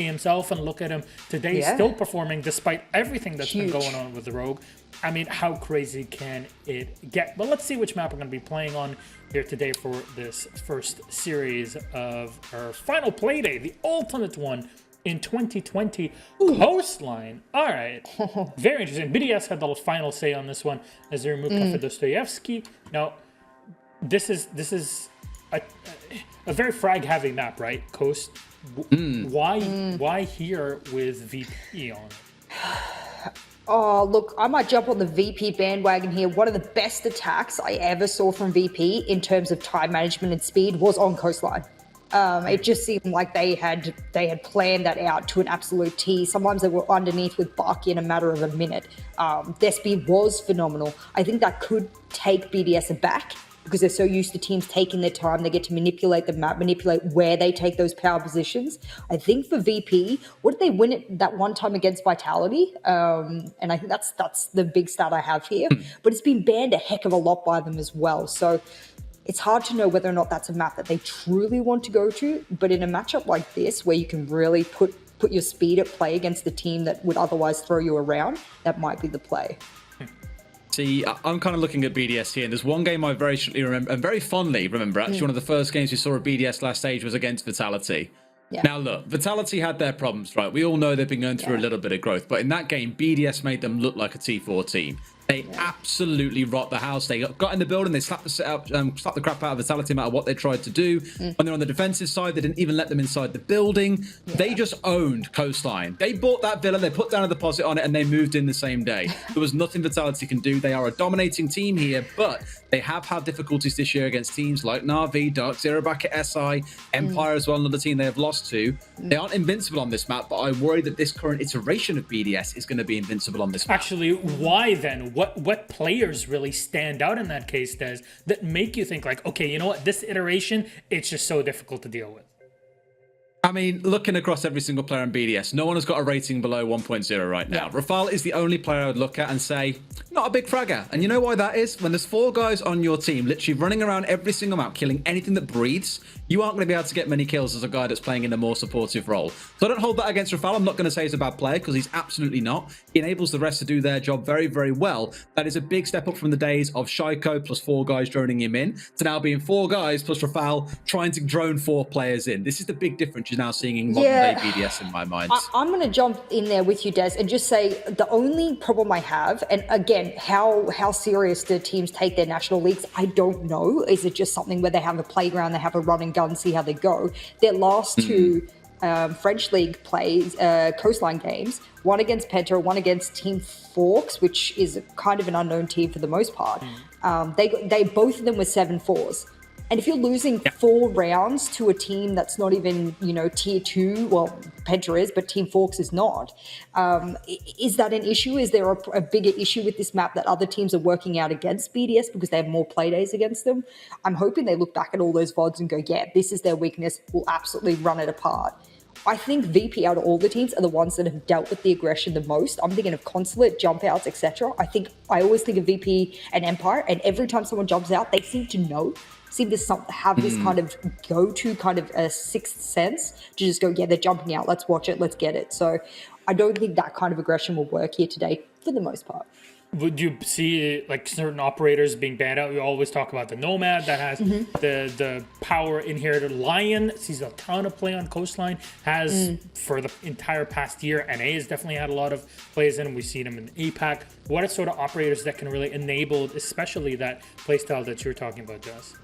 himself and look at him today, still performing despite everything that's been going on with the Rogue. I mean, how crazy can it get? But let's see which map we're going to be playing on here today for this first series of our final Playday, the ultimate one in 2020. Coastline. All right. Very interesting. BDS had the final say on this one as they removed Dostoevsky. Now, this is a very frag-heavy map, right? Coast. Why here with VP on it? Oh, look, I might jump on the VP bandwagon here. One of the best attacks I ever saw from VP in terms of time management and speed was on Coastline. It just seemed like they had planned that out to an absolute T. Sometimes they were underneath with Buck in a matter of a minute. Their speed was phenomenal. I think that could take BDS aback because they're so used to teams taking their time. They get to manipulate the map, manipulate where they take those power positions. I think for VP, what did they win it that one time against Vitality? And I think that's the big stat I have here. But it's been banned a heck of a lot by them as well. So it's hard to know whether or not that's a map that they truly want to go to. But in a matchup like this, where you can really put your speed at play against the team that would otherwise throw you around, that might be the play. See, I'm kind of looking at BDS here, and there's one game I very remember, and very fondly remember, actually one of the first games we saw of BDS last stage was against Vitality. Yeah. Now look, Vitality had their problems, right? We all know they've been going through a little bit of growth, but in that game, BDS made them look like a T4 team. They absolutely rocked the house. They got in the building, they slapped the crap out of Vitality no matter what they tried to do. When they're on the defensive side, they didn't even let them inside the building. They just owned Coastline. They bought that villa, they put down a deposit on it, and they moved in the same day. There was nothing Vitality can do. They are a dominating team here, but they have had difficulties this year against teams like Na'Vi, Dark Zero back at SI, Empire as well, another team they have lost to. They aren't invincible on this map, but I worry that this current iteration of BDS is going to be invincible on this map. Actually, why then? What players really stand out in that case, Des, that make you think like, okay, you know what, this iteration, it's just so difficult to deal with? I mean, looking across every single player in BDS, no one has got a rating below 1.0 right now. Rafal is the only player I would look at and say, not a big fragger. And you know why that is? When there's 4 guys on your team literally running around every single map, killing anything that breathes, you aren't going to be able to get many kills as a guy that's playing in a more supportive role. So I don't hold that against Rafal. I'm not going to say he's a bad player because he's absolutely not. He enables the rest to do their job very, very well. That is a big step up from the days of Shaiko plus 4 guys droning him in to now being 4 guys plus Rafal trying to drone 4 players in. This is the big difference you're now seeing in modern day BDS in my mind. I'm going to jump in there with you, Des, and just say the only problem I have, and again, how serious do teams take their national leagues? I don't know. Is it just something where they have a playground, they have a run and gun, see how they go? Their last 2 French League plays, Coastline games, one against Penta, one against Team Forks, which is kind of an unknown team for the most part. They both of them were 7-4s. And if you're losing 4 rounds to a team that's not even, tier 2, well, Penta is, but Team Forks is not, is that an issue? Is there a bigger issue with this map that other teams are working out against BDS because they have more play days against them? I'm hoping they look back at all those VODs and go, yeah, this is their weakness. We'll absolutely run it apart. I think VP out of all the teams are the ones that have dealt with the aggression the most. I'm thinking of Consulate, jump outs, etc. I always think of VP and Empire, and every time someone jumps out, they seem to have this kind of go-to kind of a sixth sense to just go, yeah, they're jumping out. Let's watch it. Let's get it. So I don't think that kind of aggression will work here today for the most part. Would you see like certain operators being banned out? We always talk about the Nomad that has the power inherited. Lion sees a ton of play on Coastline, has for the entire past year. NA has definitely had a lot of plays in. We've seen them in APAC. What are sort of operators that can really enable, especially that playstyle that you're talking about, Jess?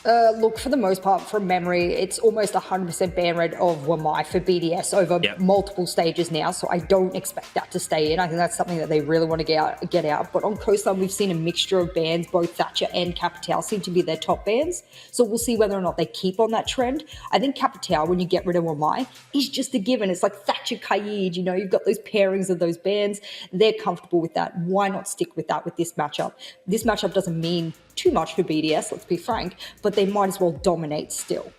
Look, for the most part, from memory, it's almost 100% ban rate of Wamai for BDS over multiple stages now, so I don't expect that to stay in. I think that's something that they really want to get out. But on Coastline, we've seen a mixture of bans. Both Thatcher and Capital seem to be their top bans, so we'll see whether or not they keep on that trend. I think Capital, when you get rid of Wamai, is just a given. It's like Thatcher, Kaid, you've got those pairings of those bans. They're comfortable with that. Why not stick with that with this matchup? This matchup doesn't mean too much for BDS, let's be frank, but they might as well dominate still.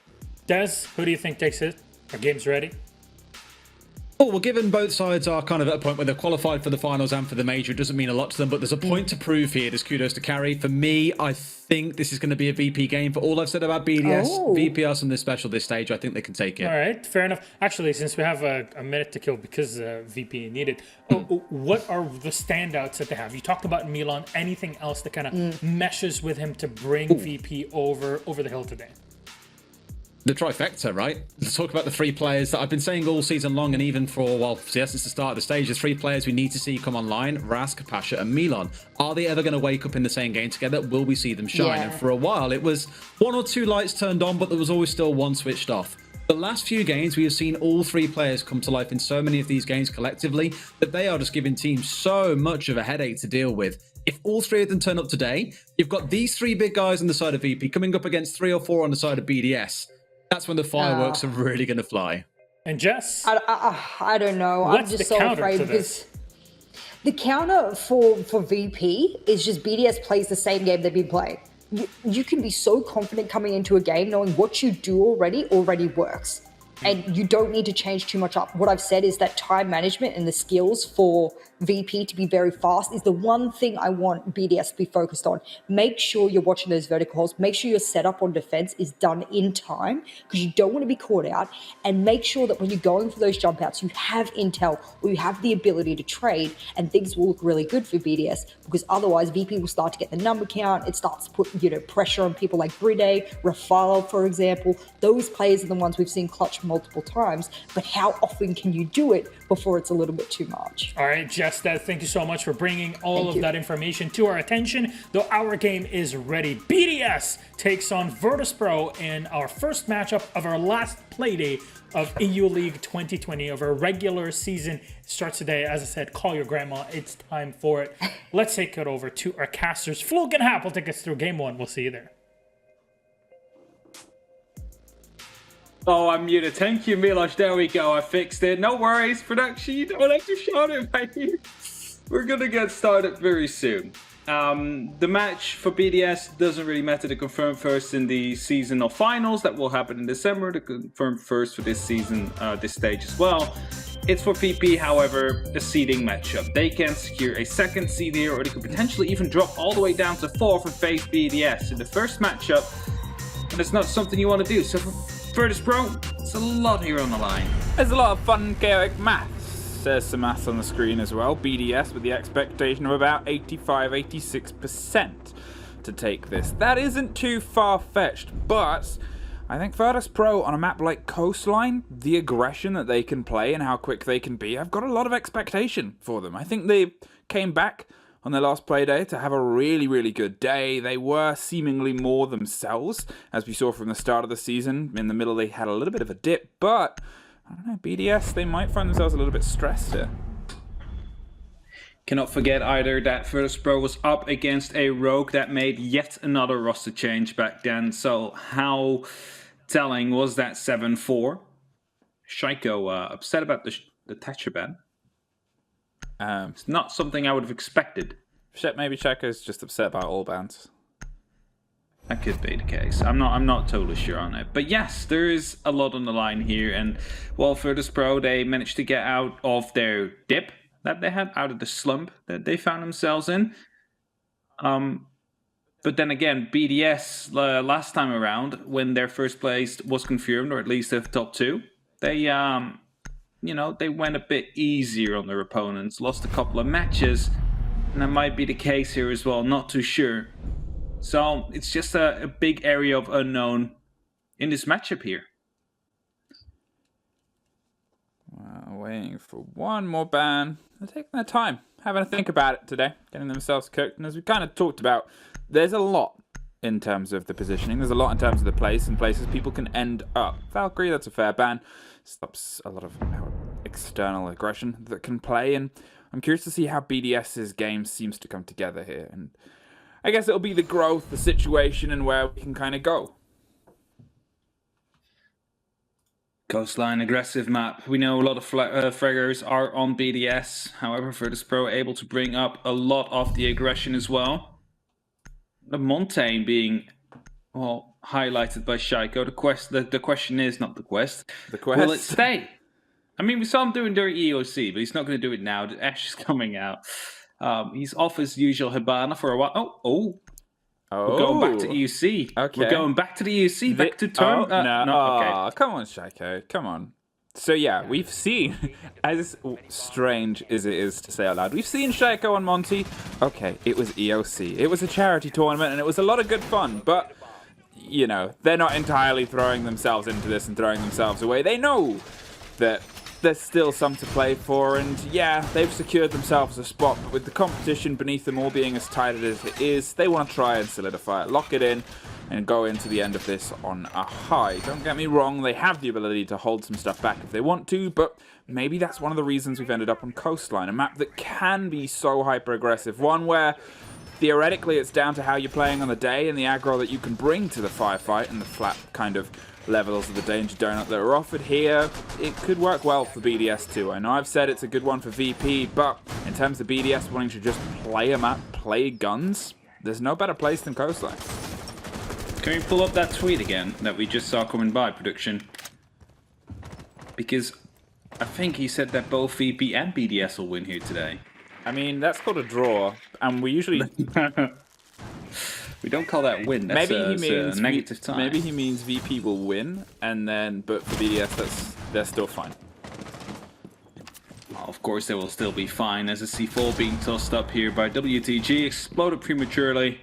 Des, who do you think takes it? Our game's ready? Oh, well, given both sides are kind of at a point where they're qualified for the finals and for the major, it doesn't mean a lot to them, but there's a point to prove here. There's kudos to carry. For me, I think this is going to be a VP game. For all I've said about BDS, VP are something special this stage. I think they can take it. All right, fair enough. Actually, since we have a minute to kill because VP needed, what are the standouts that they have? You talked about Milan. Anything else that kind of meshes with him to bring VP over the hill today? The trifecta, right? Let's talk about the three players that I've been saying all season long, and even for, well, since the start of the stage, there's three players we need to see come online: Rask, Pasha, and Milan. Are they ever going to wake up in the same game together? Will we see them shine? Yeah. And for a while, it was one or two lights turned on, but there was always still one switched off. The last few games, we have seen all three players come to life in so many of these games collectively that they are just giving teams so much of a headache to deal with. If all three of them turn up today, you've got these three big guys on the side of VP coming up against 3 or 4 on the side of BDS. That's when the fireworks are really going to fly. And Jess? I don't know. What's I'm just the so counter afraid to because the counter for VP is just BDS plays the same game they've been playing. You can be so confident coming into a game knowing what you do already works. And you don't need to change too much up. What I've said is that time management and the skills for VP to be very fast is the one thing I want BDS to be focused on. Make sure you're watching those verticals. Make sure your setup on defense is done in time because you don't want to be caught out. And make sure that when you're going for those jump outs, you have intel or you have the ability to trade, and things will look really good for BDS, because otherwise VP will start to get the number count. It starts to put pressure on people like Playday, Rafale, for example. Those players are the ones we've seen clutch multiple times, but how often can you do it before it's a little bit too much? All right, Jess, thank you so much for bringing all of that information to our attention. Though our game is ready. BDS takes on Virtus.Pro in our first matchup of our last Playday of EU League 2020 of our regular season. Starts today. As I said, call your grandma. It's time for it. Let's take it over to our casters. Flug and Hap will take us through game 1. We'll see you there. Oh, I'm muted. Thank you, Milosh. There we go. I fixed it. No worries, production. You don't have to shout it, baby. We're going to get started very soon. The match for BDS doesn't really matter. To confirm first in the seasonal finals that will happen in December. To confirm first for this season, this stage as well. It's for VP, however, a seeding matchup. They can secure a second seed here, or they could potentially even drop all the way down to 4th and face BDS in the first matchup. And it's not something you want to do. So for Virtus.Pro, it's a lot here on the line. There's a lot of fun, chaotic maths. There's some maths on the screen as well. BDS with the expectation of about 85-86% to take this. That isn't too far-fetched, but I think Virtus.Pro on a map like Coastline, the aggression that they can play and how quick they can be, I've got a lot of expectation for them. I think they came back on their last Playday to have a really, really good day. They were seemingly more themselves, as we saw from the start of the season. In the middle, they had a little bit of a dip, but I don't know, BDS, they might find themselves a little bit stressed here. Cannot forget either that Virtus.Pro was up against a rogue that made yet another roster change back then. So how telling was that 7-4? Shaiko upset about the Thatcher ban. It's not something I would have expected. Maybe Shaiko's just upset about all bans. That could be the case. I'm not totally sure on it. But yes, there is a lot on the line here. And while Virtus.Pro, they managed to get out of their dip that they had, out of the slump that they found themselves in. But then again, BDS last time around, when their first place was confirmed, or at least the top 2, they they went a bit easier on their opponents, lost a couple of matches, and that might be the case here as well, not too sure. So it's just a big area of unknown in this matchup here. Waiting for one more ban. They're taking their time, having a think about it today, getting themselves cooked, and as we kind of talked about, there's a lot in terms of the positioning, there's a lot in terms of the place and places people can end up. Valkyrie, that's a fair ban. Stops a lot of external aggression that can play, and I'm curious to see how BDS's game seems to come together here, and I guess it'll be the growth, the situation, and where we can kind of go. Coastline, aggressive map. We know a lot of fraggers are on BDS. However, Virtus.Pro able to bring up a lot of the aggression as well. The Montaigne being, highlighted by Shaiko. The question is not the quest. The quest. Will it stay? I mean, we saw him doing during EOC, but he's not going to do it now. Ash is coming out. He's off his usual Hibana for a while. We're going back to EUC. Okay. We're going back to the EUC, back to turn. No, come on, Shaiko, come on. So yeah, we've seen, as strange as it is to say out loud, we've seen Shaiko and Monty. Okay, it was EOC. It was a charity tournament, and it was a lot of good fun, but, you know, they're not entirely throwing themselves into this and throwing themselves away. They know that there's still some to play for, and yeah, they've secured themselves a spot, but with the competition beneath them all being as tight as it is, they want to try and solidify it, lock it in, and go into the end of this on a high. Don't get me wrong, they have the ability to hold some stuff back if they want to, but maybe that's one of the reasons we've ended up on Coastline, a map that can be so hyper-aggressive, one where theoretically it's down to how you're playing on the day and the aggro that you can bring to the firefight and the flat kind of levels of the danger donut that are offered here. It could work well for BDS too. I know I've said it's a good one for VP, but in terms of BDS wanting to just play a map, play guns, there's no better place than Coastline. Can we pull up that tweet again that we just saw coming by, production? Because I think he said that both VP and BDS will win here today. I mean, that's called a draw, and we usually... We don't call that win. That's maybe he means a negative time. Maybe he means VP will win, and then, but for BDS, they're still fine. Well, of course, they will still be fine as a C4 being tossed up here by WTG. Exploded prematurely.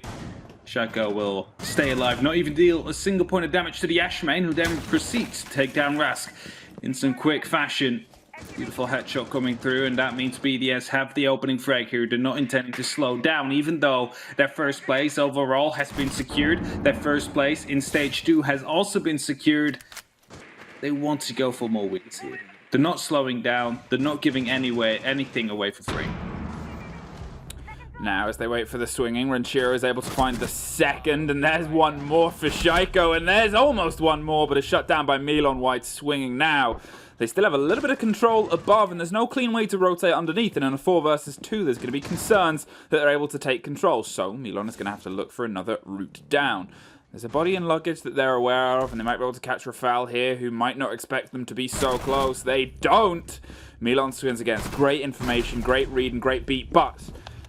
Shaiko will stay alive, not even deal a single point of damage to the Ashman, who then proceeds to take down Rask in some quick fashion. Beautiful headshot coming through, and that means BDS have the opening frag here. They're not intending to slow down, even though their first place overall has been secured. Their first place in stage 2 has also been secured. They want to go for more wins here. They're not slowing down. They're not giving anything away for free. Now, as they wait for the swinging, Ranchiro is able to find the second, and there's one more for Shaiko, and there's almost one more, but it's shut down by Milon White swinging now. They still have a little bit of control above, and there's no clean way to rotate underneath, and in a 4 versus 2, there's going to be concerns that they're able to take control, so Milon is going to have to look for another route down. There's a body and luggage that they're aware of, and they might be able to catch Rafale here, who might not expect them to be so close. They don't! Milon swings against great information, great read, and great beat, but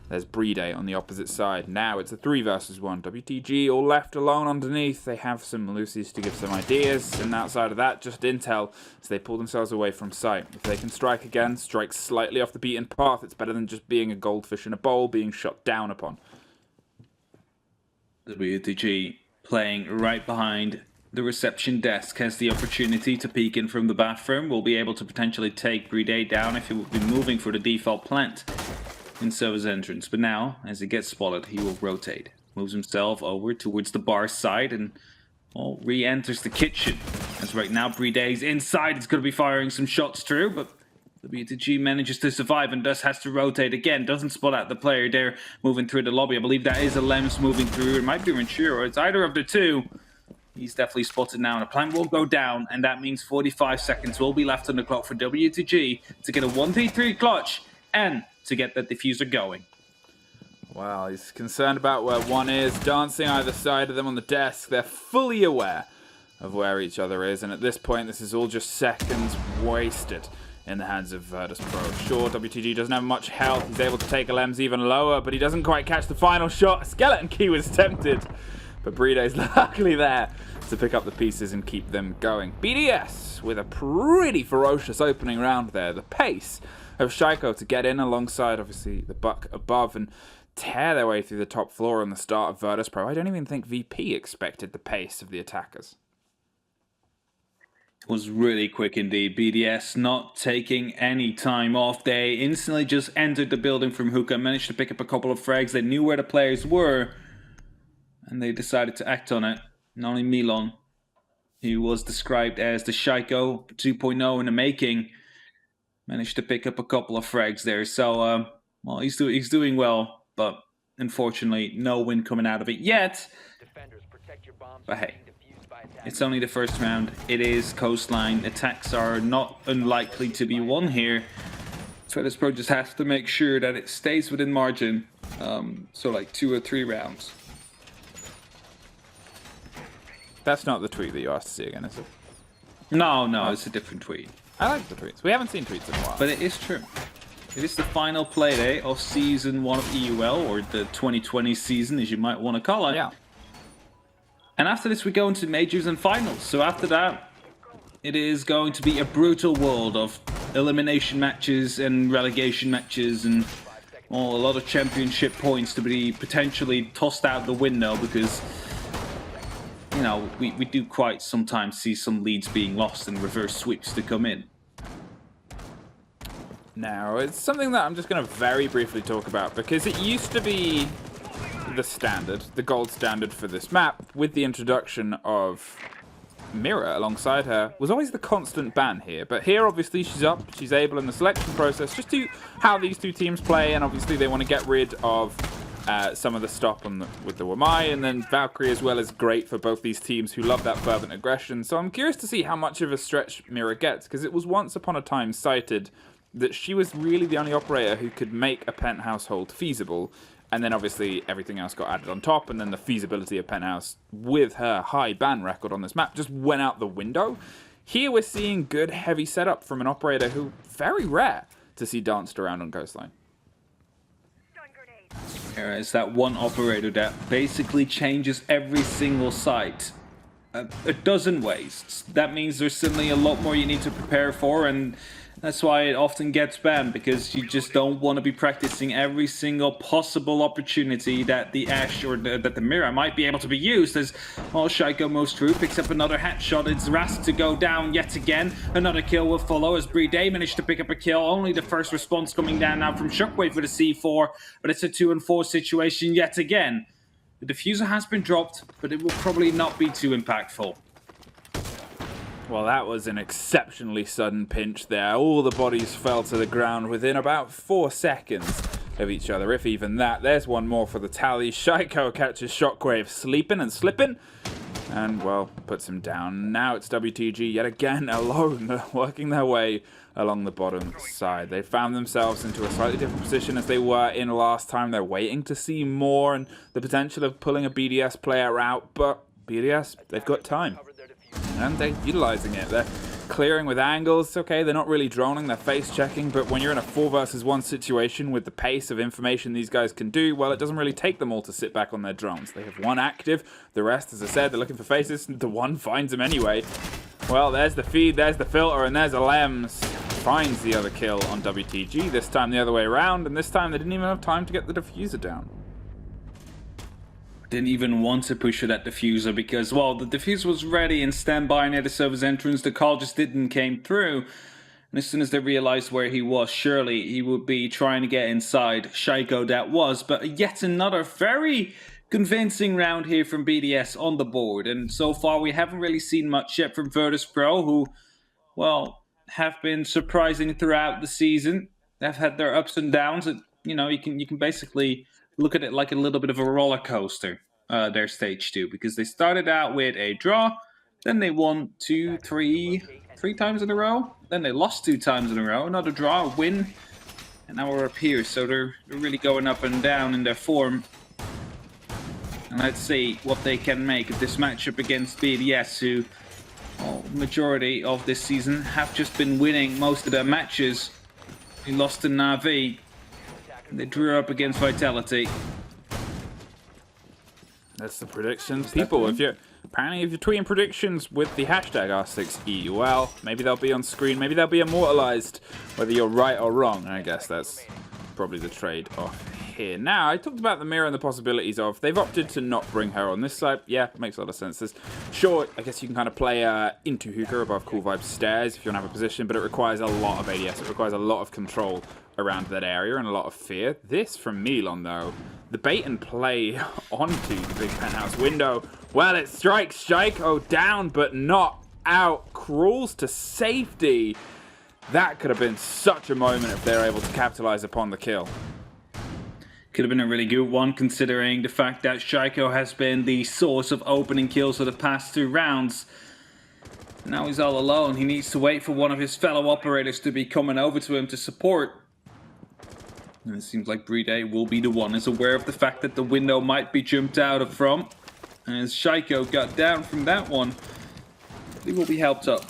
there's Playday on the opposite side. Now it's a 3 versus 1. WTG all left alone underneath. They have some Lucy's to give some ideas, and outside of that, just intel as they pull themselves away from sight. If they can strike again, strike slightly off the beaten path, it's better than just being a goldfish in a bowl, being shot down upon. WTG playing right behind the reception desk has the opportunity to peek in from the bathroom. Will be able to potentially take Playday down if he will be moving for the default plant in Sova's entrance, but now, as he gets spotted, he will rotate. Moves himself over towards the bar side and, well, re-enters the kitchen. As right now, Playday inside. He's going to be firing some shots through, but WTG manages to survive and thus has to rotate again. Doesn't spot out the player there moving through the lobby. I believe that is a Lems moving through. It might be Ranchiro. It's either of the two. He's definitely spotted now, and the plant will go down, and that means 45 seconds will be left on the clock for WTG to get a 1v3 clutch and to get that diffuser going. Wow, he's concerned about where one is, dancing either side of them on the desk. They're fully aware of where each other is, and at this point, this is all just seconds wasted in the hands of Virtus.Pro. Sure, WTG doesn't have much health. He's able to take LMs even lower, but he doesn't quite catch the final shot. Skeleton Key was tempted, but Playday's luckily there to pick up the pieces and keep them going. BDS with a pretty ferocious opening round there. The pace of Shaiko to get in alongside, obviously, the buck above and tear their way through the top floor on the start of Virtus.Pro. I don't even think VP expected the pace of the attackers. It was really quick indeed. BDS not taking any time off. They instantly just entered the building from hookah, managed to pick up a couple of frags. They knew where the players were, and they decided to act on it. Not only Milon, who was described as the Shaiko 2.0 in the making, managed to pick up a couple of frags there. So, well, he's doing well, but unfortunately, no win coming out of it yet. But hey, it's only the first round. It is Coastline. Attacks are not unlikely to be won here. Virtus.Pro just has to make sure that it stays within margin. So like 2 or 3 rounds. That's not the tweet that you asked to see again, is it? No, it's a different tweet. I like the tweets. We haven't seen tweets in a while. But it is true. It is the final Playday of Season 1 of EUL, or the 2020 season, as you might want to call it. Yeah. And after this, we go into majors and finals. So after that, it is going to be a brutal world of elimination matches and relegation matches and a lot of championship points to be potentially tossed out the window because, you know, we do quite sometimes see some leads being lost and reverse sweeps to come in. Now, it's something that I'm just going to very briefly talk about because it used to be the standard, the gold standard for this map, with the introduction of Mira alongside her, was always the constant ban here. But here, obviously, she's up, she's able in the selection process just to how these two teams play, and obviously they want to get rid of some of the stop on with the Wamai, and then Valkyrie as well is great for both these teams who love that fervent aggression. So I'm curious to see how much of a stretch Mira gets, because it was once upon a time cited that she was really the only operator who could make a penthouse hold feasible. And then obviously everything else got added on top, and then the feasibility of Penthouse with her high ban record on this map just went out the window. Here we're seeing good heavy setup from an operator who very rare to see danced around on Coastline. There is that one operator that basically changes every single site a dozen ways. That means there's certainly a lot more you need to prepare for, and that's why it often gets banned, because you just don't want to be practicing every single possible opportunity that the Ash or that the Mira might be able to be used. As Shaiko moves through, picks up another headshot. It's Rast to go down yet again. Another kill will follow as Playday managed to pick up a kill. Only the first response coming down now from Shockwave for the C4, but it's a 2-4 situation yet again. The diffuser has been dropped, but it will probably not be too impactful. Well, that was an exceptionally sudden pinch there. All the bodies fell to the ground within about 4 seconds of each other, if even that. There's one more for the tally. Shaiko catches Shockwave sleeping and slipping, and, well, puts him down. Now it's WTG yet again alone, working their way along the bottom side. They found themselves into a slightly different position as they were in last time. They're waiting to see more and the potential of pulling a BDS player out, but BDS, they've got time. And they're utilizing it. They're clearing with angles. Okay, they're not really droning, they're face checking, but when you're in a 4 versus 1 situation with the pace of information these guys can do, well, it doesn't really take them all to sit back on their drones. They have one active, the rest, as I said, they're looking for faces, the one finds them anyway. Well, there's the feed, there's the filter, and there's a Lems. Finds the other kill on WTG, this time the other way around, and this time they didn't even have time to get the diffuser down. Didn't even want to push for that diffuser because, well, the diffuser was ready and standby near the server's entrance. The call just didn't came through. And as soon as they realized where he was, surely he would be trying to get inside. Shaiko that was, but yet another very convincing round here from BDS on the board. And so far we haven't really seen much yet from Virtus.Pro, who, well, have been surprising throughout the season. They've had their ups and downs. You know, you can basically look at it like a little bit of a roller coaster, their stage 2, because they started out with a draw, then they won three times in a row, then they lost 2 times in a row, another draw, a win, and now we're up here. So they're really going up and down in their form. And let's see what they can make of this matchup against BDS, who, well, majority of this season have just been winning most of their matches. They lost to Na'Vi. They drew up against Vitality. That's the predictions. People, if you're tweeting predictions with the hashtag R6EUL, maybe they'll be on screen, maybe they'll be immortalized, whether you're right or wrong. I guess that's probably the trade-off here. Now, I talked about the Mira and the possibilities of, they've opted to not bring her on this side. Yeah, makes a lot of sense. Sure, I guess you can kind of play into hookah above Cool Vibes stairs if you want to have a position, but it requires a lot of ADS. It requires a lot of control around that area and a lot of fear. This from Milan, though, the bait and play onto the big penthouse window. Well, it strikes Shaiko down, but not out. Crawls to safety. That could have been such a moment if they're able to capitalize upon the kill. Could have been a really good one, considering the fact that Shaiko has been the source of opening kills for the past 2 rounds. Now he's all alone. He needs to wait for one of his fellow operators to be coming over to him to support. And it seems like Playday will be the one, is aware of the fact that the window might be jumped out of from. And as Shaiko got down from that one, he will be helped up.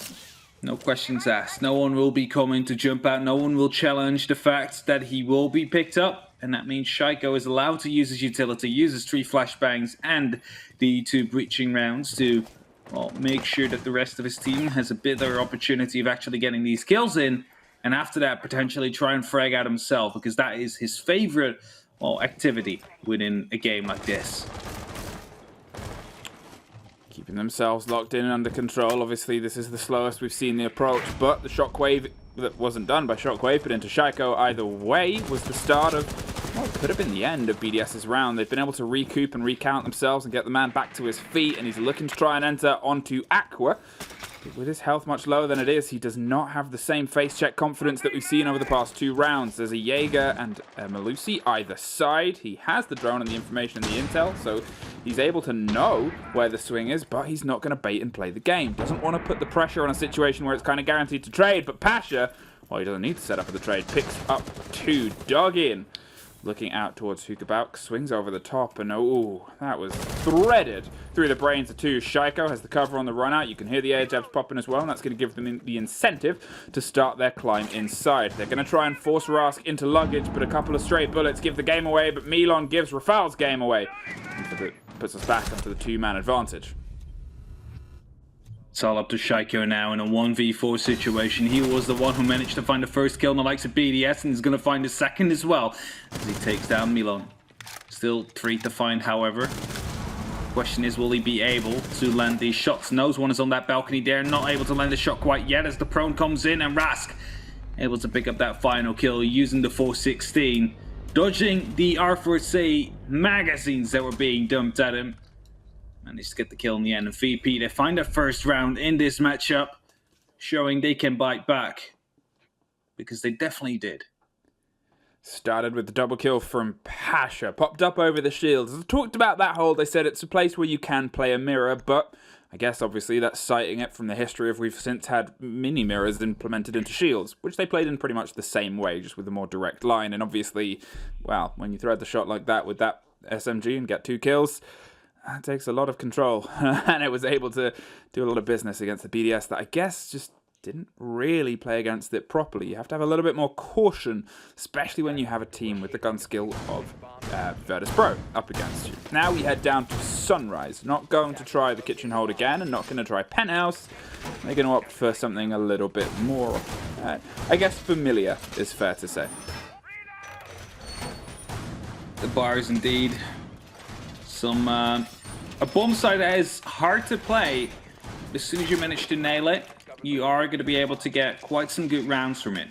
No questions asked. No one will be coming to jump out. No one will challenge the fact that he will be picked up. And that means Shaiko is allowed to use his utility, use his 3 flashbangs and the 2 breaching rounds to, well, make sure that the rest of his team has a better opportunity of actually getting these kills in. And after that, potentially try and frag out himself, because that is his favorite, well, activity within a game like this. Keeping themselves locked in and under control. Obviously, this is the slowest we've seen the approach, but the shockwave that wasn't done by Shockwave, but into Shaiko either way was the start of, well, it could have been the end of BDS's round. They've been able to recoup and recount themselves and get the man back to his feet, and he's looking to try and enter onto Aqua. With his health much lower than it is, he does not have the same face check confidence that we've seen over the past 2 rounds. There's a Jaeger and a Melusi either side. He has the drone and the information and the intel, so he's able to know where the swing is, but he's not going to bait and play the game. Doesn't want to put the pressure on a situation where it's kind of guaranteed to trade, but Pasha, well, he doesn't need to set up for the trade, picks up 2. Dog in. Looking out towards Hukabauk, swings over the top, and oh, that was threaded through the brains of 2. Shaiko has the cover on the run out. You can hear the air jabs popping as well, and that's going to give them the incentive to start their climb inside. They're going to try and force Rask into luggage, but a couple of straight bullets give the game away, but Milan gives Rafal's game away. And puts us back onto the 2-man advantage. It's all up to Shaiko now in a 1v4 situation. He was the one who managed to find the first kill in the likes of BDS, and he's going to find the second as well as he takes down Milan. Still 3 to find, however. Question is, will he be able to land these shots? Knows one is on that balcony there, not able to land a shot quite yet as the prone comes in, and Rask able to pick up that final kill using the 416, dodging the R4C magazines that were being dumped at him. Managed to get the kill in the end, and VP, they find their first round in this matchup, showing they can bite back, because they definitely did. Started with the double kill from Pasha, popped up over the shields. As I talked about that hold, they said it's a place where you can play a mirror, but I guess obviously that's citing it from the history of we've since had mini mirrors implemented into shields, which they played in pretty much the same way, just with a more direct line. And obviously, well, when you thread the shot like that with that SMG and get 2 kills, that takes a lot of control, and it was able to do a lot of business against the BDS that I guess just didn't really play against it properly. You have to have a little bit more caution, especially when you have a team with the gun skill of Virtus.Pro up against you. Now we head down to Sunrise. Not going to try the kitchen hold again, and not going to try Penthouse. They're going to opt for something a little bit more, I guess, familiar is fair to say. The bars indeed. A bomb site that is hard to play. As soon as you manage to nail it, you are going to be able to get quite some good rounds from it.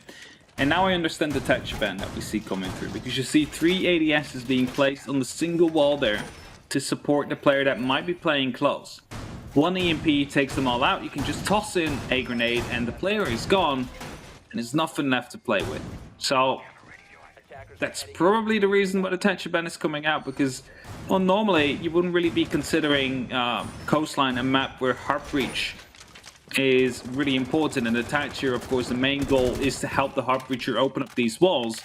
And now I understand the touch ban that we see coming through, because you see 3 ADSs being placed on the single wall there to support the player that might be playing close. 1 EMP takes them all out. You can just toss in a grenade and the player is gone, and there's nothing left to play with. So that's probably the reason why the touch ban is coming out, because, well, normally you wouldn't really be considering Coastline a map where Heart Breach is really important, and the Thatcher, of course, the main goal is to help the Heart Breacher open up these walls.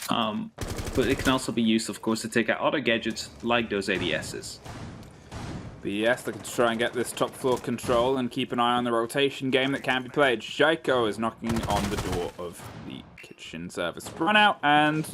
But it can also be used, of course, to take out other gadgets like those ADSs. BDS looking to try and get this top floor control and keep an eye on the rotation game that can be played. Shaiko is knocking on the door of the kitchen service run out, and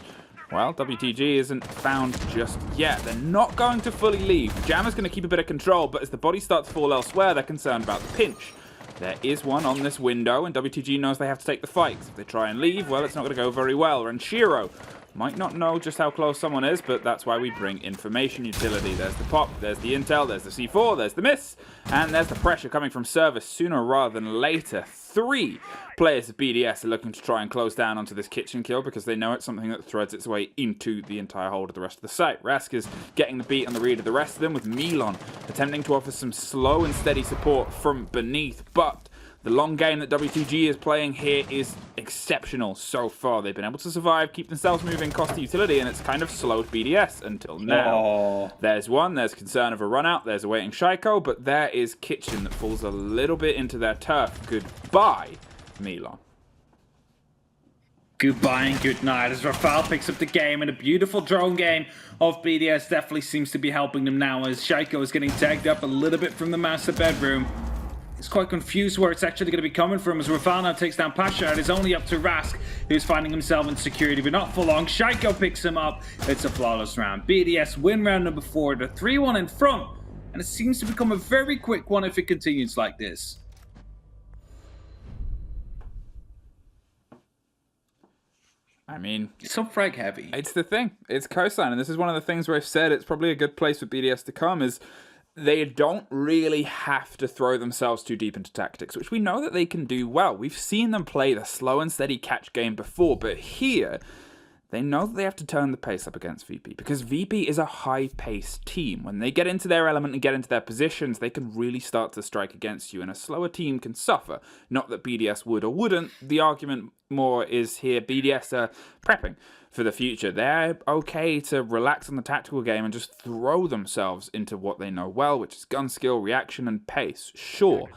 well, WTG isn't found just yet. They're not going to fully leave. Jammer's going to keep a bit of control, but as the bodies start to fall elsewhere, they're concerned about the pinch. There is one on this window, and WTG knows they have to take the fight. If they try and leave, well, it's not going to go very well. And Shiro might not know just how close someone is, but that's why we bring information utility. There's the pop, there's the intel, there's the C4, there's the miss, and there's the pressure coming from service sooner rather than later. 3 players of BDS are looking to try and close down onto this kitchen kill because they know it's something that threads its way into the entire hold of the rest of the site. Rask is getting the beat on the read of the rest of them, with Milan attempting to offer some slow and steady support from beneath, but the long game that WTG is playing here is exceptional so far. They've been able to survive, keep themselves moving, cost the utility, and it's kind of slowed BDS until now. There's one, there's concern of a run out, there's a waiting Shaiko, but there is Kitchen that falls a little bit into their turf. Goodbye, Milan. Goodbye and good night as Rafal picks up the game, and a beautiful drone game of BDS definitely seems to be helping them now as Shaiko is getting tagged up a little bit from the master bedroom. It's quite confused where it's actually going to be coming from as Rafal now takes down Pasha. It is only up to Rask, who's finding himself in security, but not for long. Shaiko picks him up. It's a flawless round. BDS win round number 4. They're 3-1 in front, and it seems to become a very quick one if it continues like this. I mean, it's so frag heavy. It's the thing. It's coastline, and this is one of the things where I've said it's probably a good place for BDS to come is they don't really have to throw themselves too deep into tactics, which we know that they can do well. We've seen them play the slow and steady catch game before, but here they know that they have to turn the pace up against VP because VP is a high-paced team. When they get into their element and get into their positions, they can really start to strike against you, and a slower team can suffer. Not that BDS would or wouldn't. The argument more is here BDS are prepping for the future. They're okay to relax on the tactical game and just throw themselves into what they know well, which is gun skill, reaction, and pace. Sure,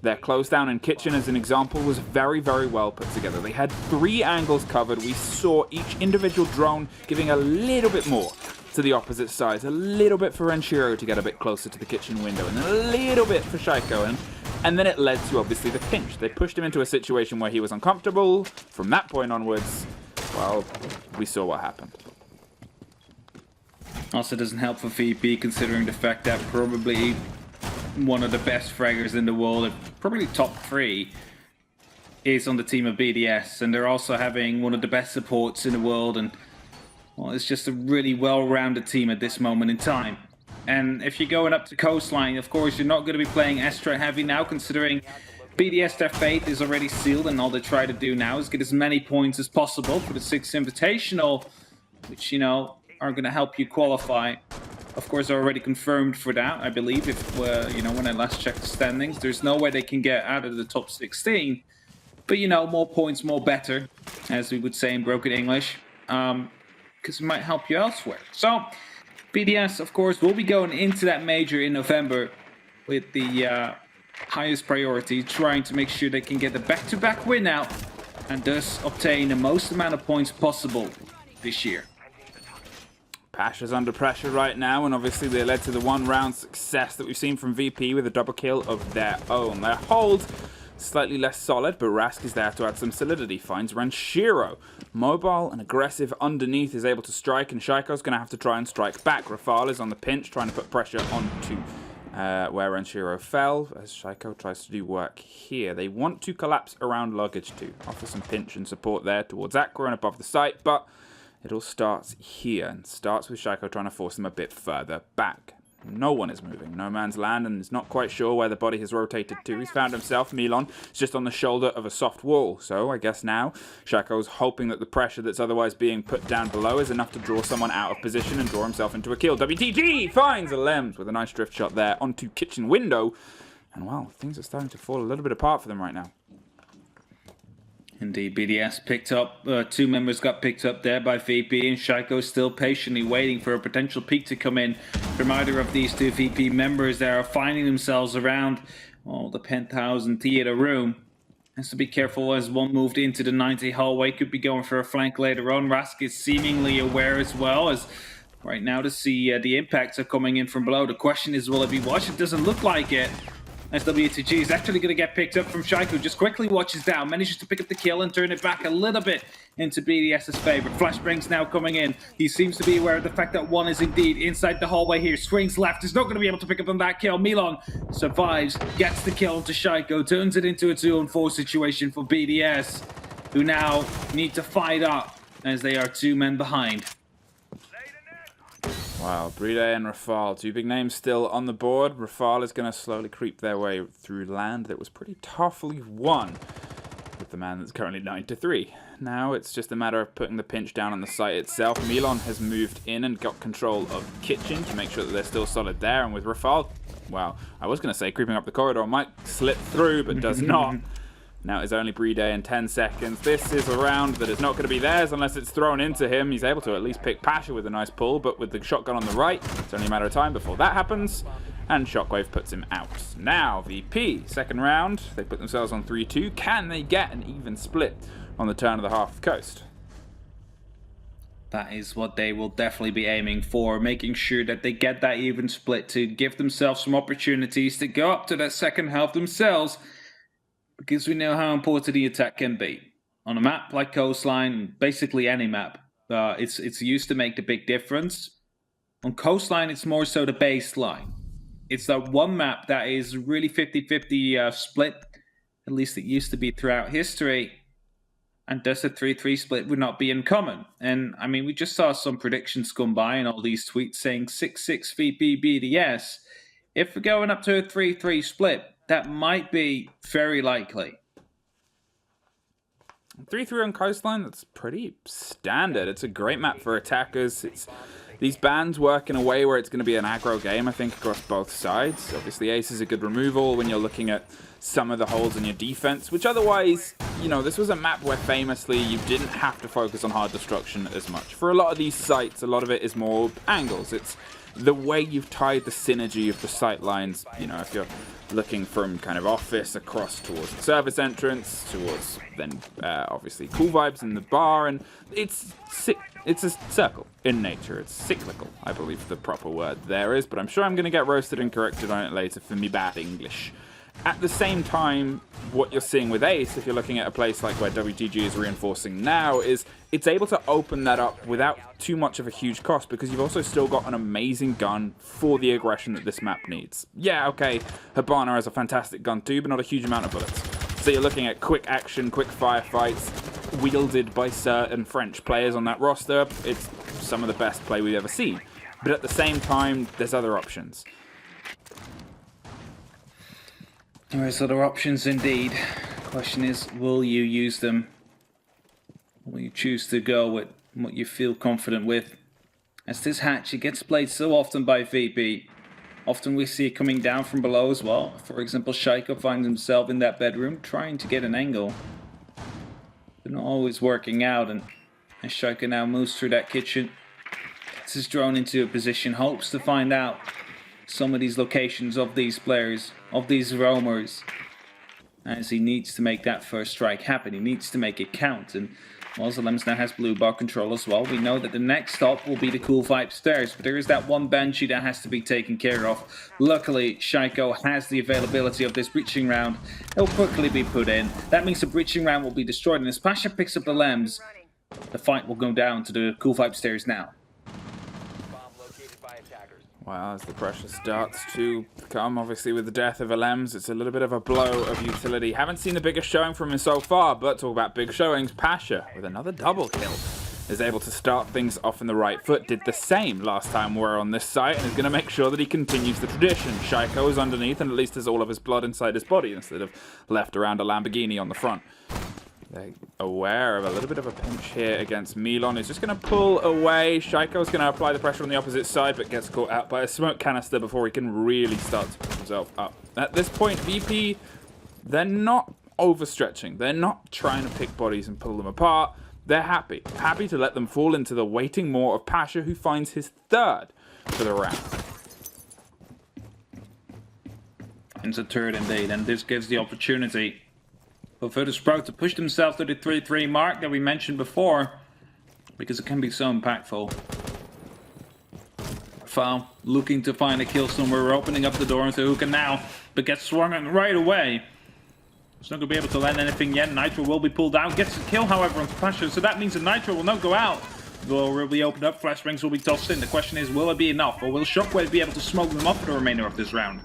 their close down in kitchen, as an example, was very, very well put together. They had 3 angles covered. We saw each individual drone giving a little bit more to the opposite sides, a little bit for Renshiro to get a bit closer to the kitchen window, and a little bit for Shaiko, and then it led to, obviously, the pinch. They pushed him into a situation where he was uncomfortable. From that point onwards, well, we saw what happened. Also doesn't help for VP considering the fact that probably one of the best fraggers in the world, probably top 3, is on the team of BDS, and they're also having one of the best supports in the world, and well, it's just a really well-rounded team at this moment in time. And if you're going up to coastline, of course, you're not going to be playing extra heavy now, considering BDS, their fate is already sealed, and all they try to do now is get as many points as possible for the 6th Invitational, which, you know, are going to help you qualify. Of course, they're already confirmed for that, I believe. If, you know, when I last checked the standings, there's no way they can get out of the top 16. But, you know, more points, more better, as we would say in broken English, because it might help you elsewhere. So, BDS, of course, will be going into that major in November with the highest priority, trying to make sure they can get the back-to-back win out and thus obtain the most amount of points possible this year. Pasha's under pressure right now, and obviously they led to the 1-round success that we've seen from VP with a double kill of their own. Their hold slightly less solid, but Rask is there to add some solidity. Finds Renshiro. Mobile and aggressive underneath, is able to strike, and Shaiko's going to have to try and strike back. Rafal is on the pinch, trying to put pressure onto where Renshiro fell, as Shaiko tries to do work here. They want to collapse around luggage to offer some pinch and support there towards Aqua and above the site, but it all starts here, and starts with Shaiko trying to force them a bit further back. No one is moving. No man's land, and is not quite sure where the body has rotated to. He's found himself. Milon is just on the shoulder of a soft wall. So I guess now Shaiko's hoping that the pressure that's otherwise being put down below is enough to draw someone out of position and draw himself into a kill. WTG finds a Lems with a nice drift shot there onto kitchen window. And wow, things are starting to fall a little bit apart for them right now. Indeed, BDS picked up, 2 members got picked up there by VP, and Shaiko still patiently waiting for a potential peek to come in from either of these 2 VP members that are finding themselves around the penthouse and theater room. Has to be careful as one moved into the 90 hallway, could be going for a flank later on. Rask is seemingly aware as well, as right now to see the impacts are coming in from below. The question is, will it be watched? It doesn't look like it. As WTG is actually going to get picked up from Shaiko, just quickly watches down, manages to pick up the kill and turn it back a little bit into BDS's favor. Flashbangs now coming in. He seems to be aware of the fact that one is indeed inside the hallway here. Swings left, is not going to be able to pick up on that kill. Milon survives, gets the kill to Shaiko, turns it into a 2-on-4 situation for BDS, who now need to fight up as they are 2 men behind. Wow, Playday and Rafal, 2 big names still on the board. Rafal is going to slowly creep their way through land that was pretty toughly won with the man that's currently 9-3. Now it's just a matter of putting the pinch down on the site itself. Milon has moved in and got control of kitchen to make sure that they're still solid there. And with Rafal, well, I was going to say creeping up the corridor, might slip through, but does not. Now it's only Playday in 10 seconds. This is a round that is not going to be theirs unless it's thrown into him. He's able to at least pick Pasha with a nice pull, but with the shotgun on the right, it's only a matter of time before that happens. And Shockwave puts him out. Now VP, second round. They put themselves on 3-2. Can they get an even split on the turn of the half of the coast? That is what they will definitely be aiming for, making sure that they get that even split to give themselves some opportunities to go up to that second half themselves, because we know how important the attack can be. On a map like Coastline, basically any map, it's used to make the big difference. On Coastline, it's more so the baseline. It's that one map that is really 50-50 split, at least it used to be throughout history. And thus a 3-3 split would not be uncommon. And I mean, we just saw some predictions come by and all these tweets saying 6-6 VP BDS. If we're going up to a 3-3 split, that might be very likely. 3-3 on Coastline, that's pretty standard. It's a great map for attackers. These bans work in a way where it's going to be an aggro game, I think, across both sides. Obviously, Ace is a good removal when you're looking at some of the holes in your defense, which otherwise, you know, this was a map where famously you didn't have to focus on hard destruction as much. For a lot of these sites, a lot of it is more angles. It's the way you've tied the synergy of the sight lines. You know, if you're looking from kind of office across towards the service entrance, towards then obviously cool vibes in the bar, and it's a circle in nature. It's cyclical, I believe the proper word there is, but I'm sure I'm going to get roasted and corrected on it later for me bad English. At the same time, what you're seeing with Ace, if you're looking at a place like where WTG is reinforcing now, is it's able to open that up without too much of a huge cost, because you've also still got an amazing gun for the aggression that this map needs. Yeah, okay, Habana has a fantastic gun too, but not a huge amount of bullets. So you're looking at quick action, quick firefights, wielded by certain French players on that roster. It's some of the best play we've ever seen. But at the same time, there's other options. There's other options indeed. Question is, will you use them? Will you choose to go with what you feel confident with? As this hatch, it gets played so often by VP. Often we see it coming down from below as well. For example, Shaiko finds himself in that bedroom trying to get an angle. But not always working out, and as Shaiko now moves through that kitchen, gets his drone into a position, hopes to find out some of these locations of these players, of these roamers, as he needs to make that first strike happen. He needs to make it count, and while Zelems now has blue bar control as well, we know that the next stop will be the cool vibe stairs, but there is that one Banshee that has to be taken care of. Luckily, Shaiko has the availability of this breaching round. It'll quickly be put in. That means the breaching round will be destroyed, and as Pasha picks up the Lems, the fight will go down to the cool vibe stairs now. Well, as the pressure starts to come, obviously with the death of Alems, it's a little bit of a blow of utility. Haven't seen the biggest showing from him so far, but talk about big showings. Pasha, with another double kill, is able to start things off in the right foot. Did the same last time we were on this site, and is going to make sure that he continues the tradition. Shaiko is underneath, and at least has all of his blood inside his body, instead of left around a Lamborghini on the front. They're aware of a little bit of a pinch here against Milon. He's just going to pull away. Shaiko's going to apply the pressure on the opposite side, but gets caught out by a smoke canister before he can really start to put himself up. At this point, VP, they're not overstretching. They're not trying to pick bodies and pull them apart. They're happy. Happy to let them fall into the waiting more of Pasha, who finds his third for the round. It's a third indeed, and this gives the opportunity for Virtus.Pro to push themselves to the 3-3 mark that we mentioned before, because it can be so impactful. Foul, looking to find a kill somewhere. We're opening up the door into Hookah now, but gets swung on right away. He's not going to be able to land anything yet. Nitro will be pulled out. Gets a kill, however, on Pasha, so that means the Nitro will not go out. Will be opened up, flashbangs will be tossed in. The question is, will it be enough, or will Shockwave be able to smoke them up for the remainder of this round?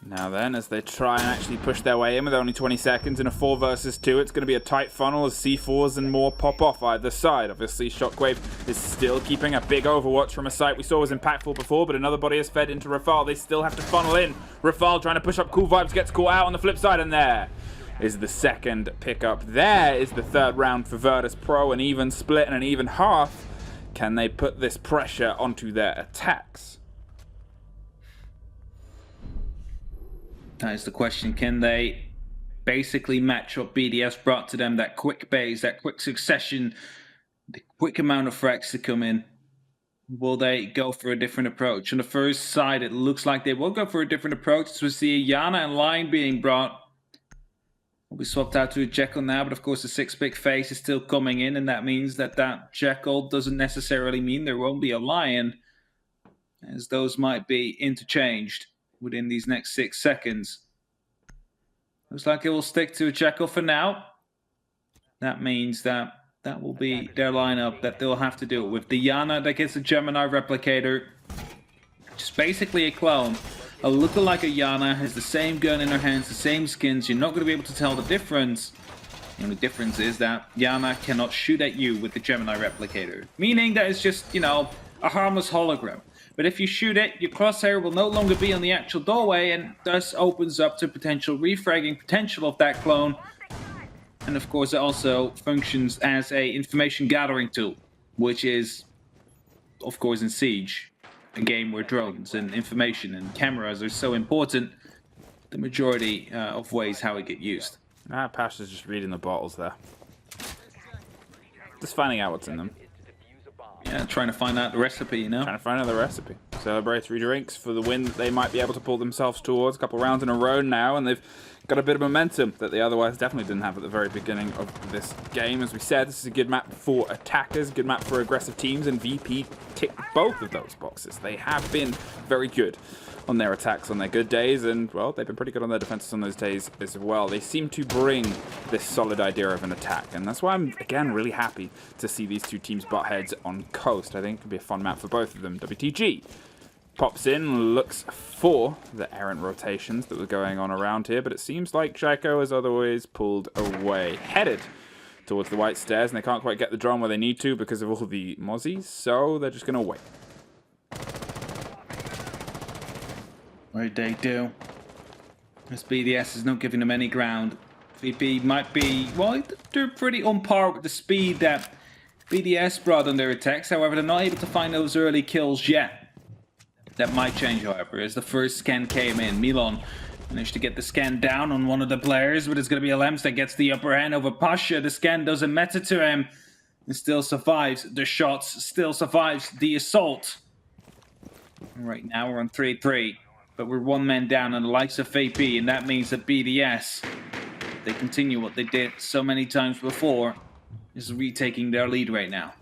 Now then, as they try and actually push their way in with only 20 seconds in a 4 versus 2, it's going to be a tight funnel as C4s and more pop off either side. Obviously, Shockwave is still keeping a big overwatch from a site we saw was impactful before, but another body is fed into Rafal. They still have to funnel in. Rafal trying to push up cool vibes, gets caught out on the flip side, and there is the second pickup. There is the third round for Virtus.Pro, an even split and an even half. Can they put this pressure onto their attacks? That is the question. Can they basically match what BDS brought to them? That quick base, that quick succession, the quick amount of frags to come in. Will they go for a different approach? On the first side, it looks like they will go for a different approach. We see Yana and Line being brought will be swapped out to a Jekyll now, but of course the 6-pick face is still coming in, and that means that Jekyll doesn't necessarily mean there won't be a Lion, as those might be interchanged within these next 6 seconds. Looks like it will stick to a Jekyll for now. That means that will be their lineup that they'll have to do it with. Diana that gets a Gemini replicator, just basically a clone. A lookalike of Yana has the same gun in her hands, the same skins. You're not going to be able to tell the difference. The only difference is that Yana cannot shoot at you with the Gemini replicator. Meaning that it's just, you know, a harmless hologram. But if you shoot it, your crosshair will no longer be on the actual doorway, and thus opens up to potential refragging potential of that clone. And of course it also functions as a information gathering tool, which is, of course, in Siege, a game where drones and information and cameras are so important, the majority of ways how it get used. Pasha's just reading the bottles there. Just finding out what's in them. Yeah, trying to find out the recipe, you know? Trying to find out the recipe. Celebratory drinks for the win that they might be able to pull themselves towards. A couple rounds in a row now, and they've got a bit of momentum that they otherwise definitely didn't have at the very beginning of this game. As we said, this is a good map for attackers, good map for aggressive teams, and VP ticked both of those boxes. They have been very good on their attacks on their good days, and, well, they've been pretty good on their defenses on those days as well. They seem to bring this solid idea of an attack, and that's why I'm, again, really happy to see these two teams butt heads on Coast. I think it could be a fun map for both of them. WTG pops in, looks for the errant rotations that were going on around here, but it seems like Shaiko has otherwise pulled away. Headed towards the white stairs, and they can't quite get the drone where they need to because of all the mozzies, so they're just going to wait. Right, they do. This BDS is not giving them any ground. VP might be, well, they're pretty on par with the speed that BDS brought on their attacks. However, they're not able to find those early kills yet. That might change, however, as the first scan came in. Milan managed to get the scan down on one of the players, but it's going to be Alems that gets the upper hand over Pasha. The scan doesn't matter to him and still survives the shots, still survives the assault. Right now we're on 3-3. But we're 1 man down on the likes of VP, and that means that BDS, they continue what they did so many times before, is retaking their lead right now.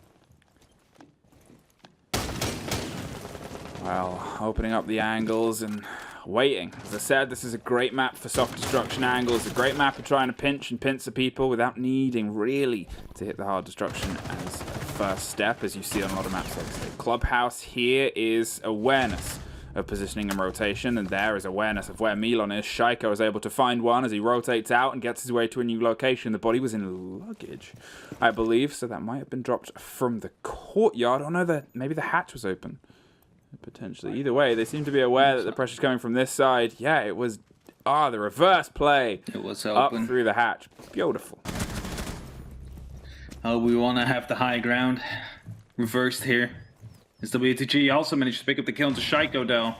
Well, opening up the angles and waiting. As I said, this is a great map for soft destruction angles, a great map for trying to pinch and pincer people without needing really to hit the hard destruction as a first step, as you see on a lot of maps like this. Clubhouse here is awareness of positioning and rotation, and there is awareness of where Milan is. Shaiko is able to find one as he rotates out and gets his way to a new location. The body was in luggage, I believe, so that might have been dropped from the courtyard. Oh no, maybe the hatch was open. Potentially. Either way, they seem to be aware that the pressure's coming from this side. Yeah, it was... the reverse play. It was open. Up through the hatch. Beautiful. Oh, we want to have the high ground reversed here. As WTG also managed to pick up the kill into Shaiko, though.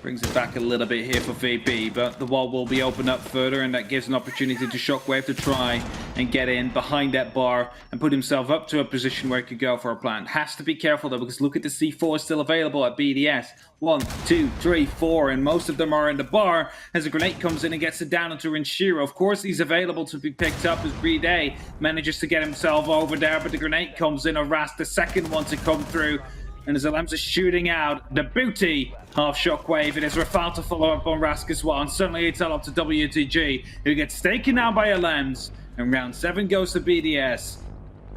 Brings it back a little bit here for VP, but the wall will be opened up further, and that gives an opportunity to Shockwave to try and get in behind that bar and put himself up to a position where he could go for a plant. Has to be careful, though, because look at the C4 still available at BDS. 1, 2, 3, 4, and most of them are in the bar as a grenade comes in and gets it down into Renshiro. Of course, he's available to be picked up as Playday manages to get himself over there, but the grenade comes in. Aras, the second one to come through. And as Alems is shooting out the booty half Shockwave, it is Rafal to follow up on Rask as well. And suddenly it's up to WTG, who gets taken out by Alems. And round 7 goes to BDS.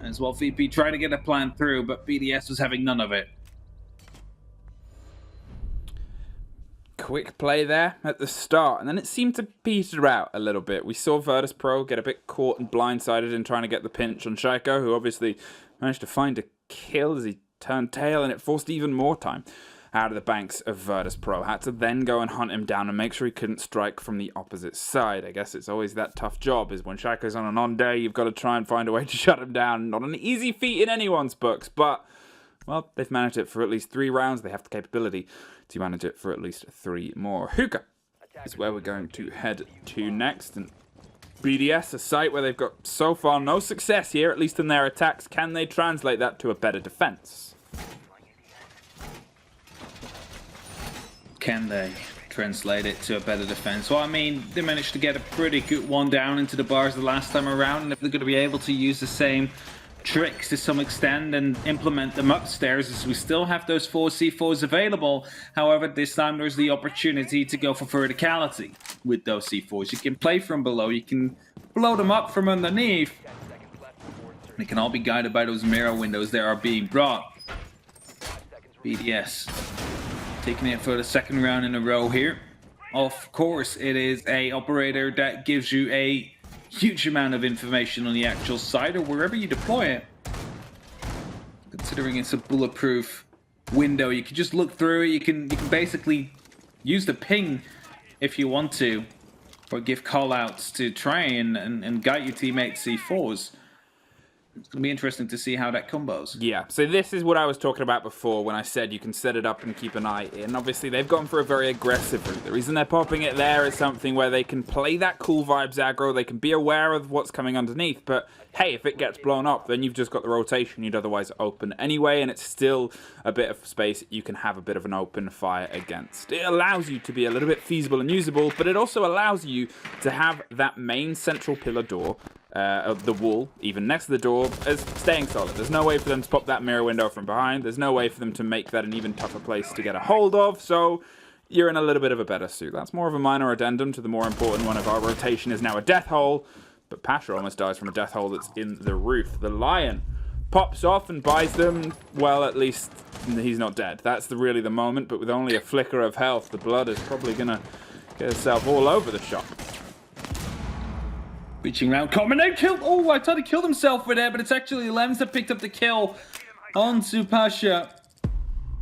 As well, VP tried to get a plan through, but BDS was having none of it. Quick play there at the start, and then it seemed to peter out a little bit. We saw Virtus.Pro get a bit caught and blindsided in trying to get the pinch on Shaiko, who obviously managed to find a kill as he turned tail, and it forced even more time out of the banks of Virtus.Pro. Had to then go and hunt him down and make sure he couldn't strike from the opposite side. I guess it's always that tough job, is when Shaiko's on an on-day, you've got to try and find a way to shut him down. Not an easy feat in anyone's books, but, well, they've managed it for at least 3 rounds. They have the capability to manage it for at least 3 more. Hookah is where we're going to head to next, and BDS, a site where they've got so far no success here, at least in their attacks. Can they translate that to a better defense? Can they translate it to a better defense. Well, I mean, they managed to get a pretty good one down into the bars the last time around, and if they're going to be able to use the same tricks to some extent and implement them upstairs, as we still have those 4 C4s available. However, this time there's the opportunity to go for verticality with those C4s. You can play from below, you can blow them up from underneath. They can all be guided by those mirror windows that are being brought. BDS taking it for the second round in a row here. Of course, it is a operator that gives you a huge amount of information on the actual site or wherever you deploy it. Considering it's a bulletproof window, you can just look through it. You can basically use the ping if you want to, or give callouts to try and guide your teammates C4s. It's going to be interesting to see how that combos. Yeah, so this is what I was talking about before when I said you can set it up and keep an eye in. Obviously, they've gone for a very aggressive route. The reason they're popping it there is something where they can play that cool vibes aggro. They can be aware of what's coming underneath. But, hey, if it gets blown up, then you've just got the rotation you'd otherwise open anyway, and it's still a bit of space you can have a bit of an open fire against. It allows you to be a little bit feasible and usable, but it also allows you to have that main central pillar door of the wall, even next to the door, as staying solid. There's no way for them to pop that mirror window from behind. There's no way for them to make that an even tougher place to get a hold of, so you're in a little bit of a better suit. That's more of a minor addendum to the more important one of our rotation is now a death hole, but Pasha almost dies from a death hole that's in the roof. The Lion pops off and buys them. Well, at least he's not dead. That's really the moment, but with only a flicker of health, the blood is probably going to get itself all over the shop. Reaching round, Common killed. Oh, I thought he killed himself with there, but it's actually Lems that picked up the kill onto Pasha.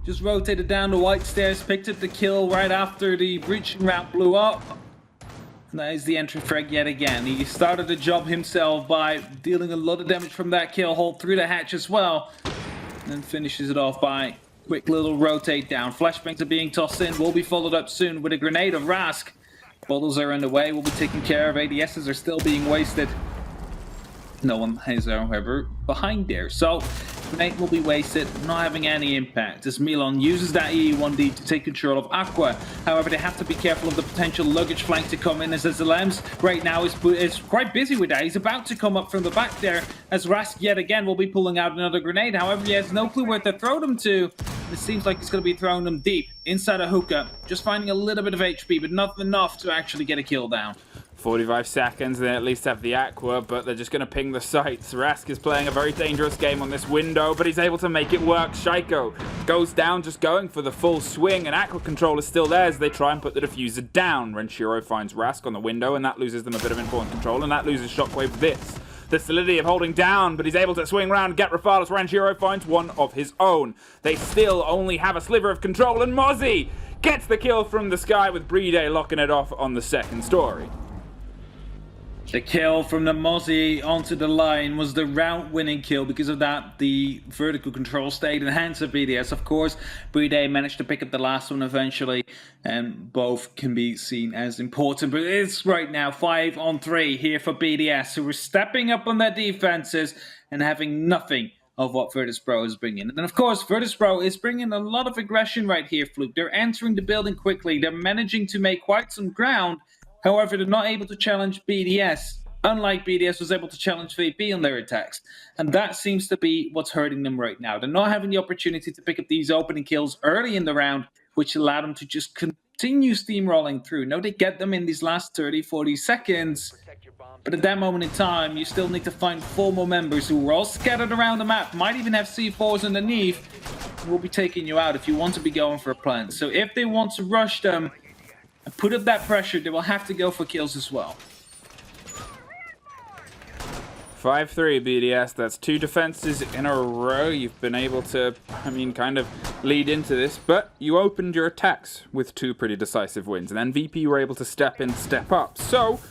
Just rotated down the white stairs, picked up the kill right after the breaching round blew up. And that is the entry frag yet again. He started the job himself by dealing a lot of damage from that kill hole through the hatch as well. And then finishes it off by quick little rotate down. Flashbangs are being tossed in, will be followed up soon with a grenade of Rask. Bottles are underway, will be taken care of. ADSs are still being wasted. No one is, however, behind there. So, grenade will be wasted, not having any impact, as Milan uses that EE1D to take control of Aqua. However, they have to be careful of the potential luggage flank to come in, as Lems right now is quite busy with that. He's about to come up from the back there, as Rask yet again will be pulling out another grenade. However, he has no clue where to throw them to. It seems like he's going to be throwing them deep, inside a hookah, just finding a little bit of HP, but not enough to actually get a kill down. 45 seconds, they at least have the Aqua, but they're just going to ping the sights. Rask is playing a very dangerous game on this window, but he's able to make it work. Shaiko goes down, just going for the full swing, and Aqua control is still there as they try and put the diffuser down. Renshiro finds Rask on the window, and that loses them a bit of important control, and that loses Shockwave this. The solidity of holding down, but he's able to swing around and get Rafalis. Ranjiro finds one of his own. They still only have a sliver of control, and Mozzie gets the kill from the sky with Playday locking it off on the second story. The kill from the Mozzie onto the line was the round-winning kill. Because of that, the vertical control stayed in the hands of BDS. Of course, Playday managed to pick up the last one eventually, and both can be seen as important. But it's right now 5-on-3 here for BDS, who are stepping up on their defenses and having nothing of what Virtus.Pro is bringing. And of course, Virtus.Pro is bringing a lot of aggression right here, Fluke. They're entering the building quickly. They're managing to make quite some ground. However, they're not able to challenge BDS, unlike BDS was able to challenge VP on their attacks. And that seems to be what's hurting them right now. They're not having the opportunity to pick up these opening kills early in the round, which allowed them to just continue steamrolling through. Now they get them in these last 30, 40 seconds. But at that moment in time, you still need to find 4 more members who are all scattered around the map, might even have C4s underneath, who will be taking you out if you want to be going for a plant. So if they want to rush them and put up that pressure, they will have to go for kills as well. 5-3 BDS, that's 2 defenses in a row. You've been able to, kind of lead into this, but you opened your attacks with 2 pretty decisive wins, and then VP were able to step in, step up. So,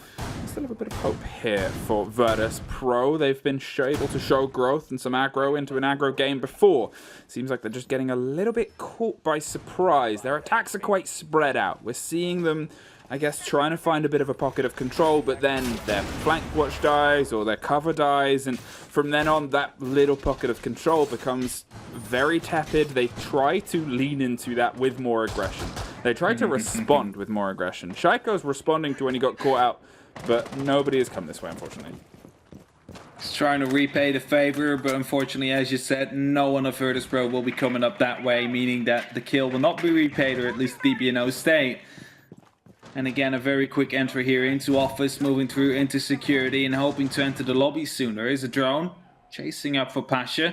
still have a bit of hope here for Virtus.Pro. They've been able to show growth and some aggro into an aggro game before. Seems like they're just getting a little bit caught by surprise. Their attacks are quite spread out. We're seeing them, I guess, trying to find a bit of a pocket of control, but then their flank watch dies or their cover dies, and from then on, that little pocket of control becomes very tepid. They try to lean into that with more aggression. They tried to respond with more aggression. Shaiko's responding to when he got caught out, but nobody has come this way, unfortunately. He's trying to repay the favor, but unfortunately, as you said, no one of Virtus.Pro will be coming up that way, meaning that the kill will not be repaid, or at least DBNO state. And again, a very quick entry here into office, moving through into security and hoping to enter the lobby soon. There is a drone chasing up for Pasha.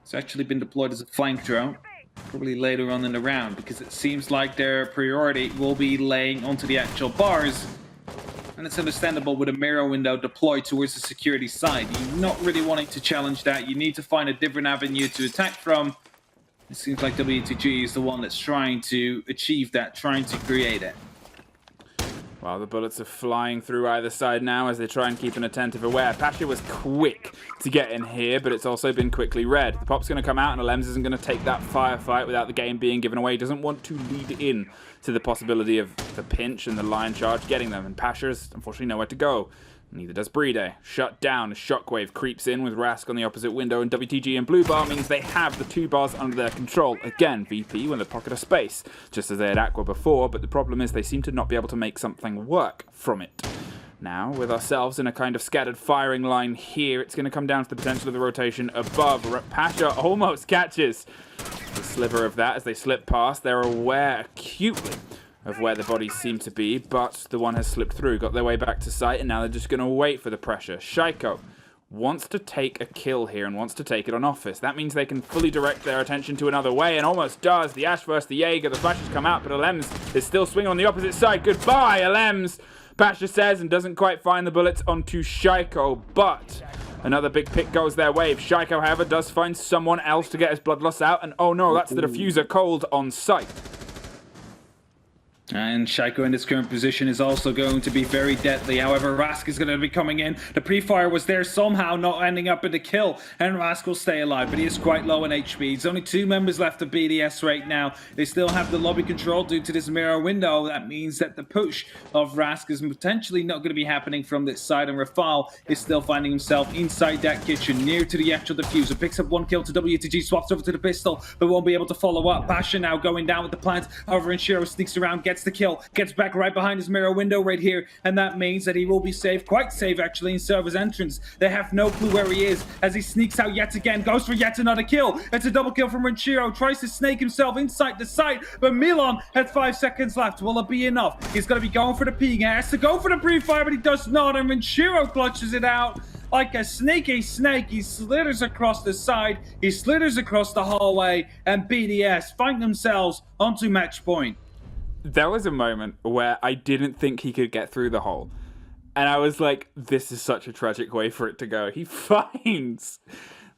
It's actually been deployed as a flank drone, probably later on in the round, because it seems like their priority will be laying onto the actual bars. And it's understandable with a mirror window deployed towards the security side. You're not really wanting to challenge that. You need to find a different avenue to attack from. It seems like WTG is the one that's trying to achieve that, trying to create it. Well, the bullets are flying through either side now as they try and keep an attentive aware. Pasha was quick to get in here, but it's also been quickly read. The pop's going to come out, and Alems isn't going to take that firefight without the game being given away. He doesn't want to lead in to the possibility of the pinch and the line charge getting them. And Pasha's unfortunately nowhere to go. Neither does Playday. Shut down. A shockwave creeps in with Rask on the opposite window, and WTG and Blue Bar means they have the 2 bars under their control. Again, VP with a pocket of space, just as they had Aqua before, but the problem is they seem to not be able to make something work from it. Now, with ourselves in a kind of scattered firing line here, it's going to come down to the potential of the rotation above. Pasha almost catches the sliver of that as they slip past. They're aware acutely of where the bodies seem to be, but the one has slipped through, got their way back to site, and now they're just going to wait for the pressure. Shaiko wants to take a kill here and wants to take it on office. That means they can fully direct their attention to another way, and almost does. The Ash versus the Jaeger, the flashes come out, but Alems is still swinging on the opposite side. Goodbye, Alems, Pasha says, and doesn't quite find the bullets onto Shaiko, but another big pick goes their way. Shaiko, however, does find someone else to get his blood loss out, and oh no, that's the diffuser cold on site. And Shaiko in this current position is also going to be very deadly. However, Rask is going to be coming in. The pre-fire was there somehow, not ending up in the kill. And Rask will stay alive, but he is quite low in HP. There's only 2 members left of BDS right now. They still have the lobby control due to this mirror window. That means that the push of Rask is potentially not going to be happening from this side. And Rafal is still finding himself inside that kitchen, near to the actual diffuser. Picks up 1 kill to WTG, swaps over to the pistol, but won't be able to follow up. Pasha now going down with the plant. However, Shiro sneaks around, gets the kill, gets back right behind his mirror window right here, and that means that he will be safe, quite safe actually, in server's entrance. They have no clue where he is as he sneaks out yet again, goes for yet another kill. It's a double kill from Renchiro, tries to snake himself inside the site, but Milan had 5 seconds left. Will it be enough? He's going to be going for the ping, he has to go for the pre-fire, but he does not, and Renchiro clutches it out like a sneaky snake. He slithers across the side, he slithers across the hallway, and BDS find themselves onto match point. There was a moment where I didn't think he could get through the hole. And I was like, this is such a tragic way for it to go. He finds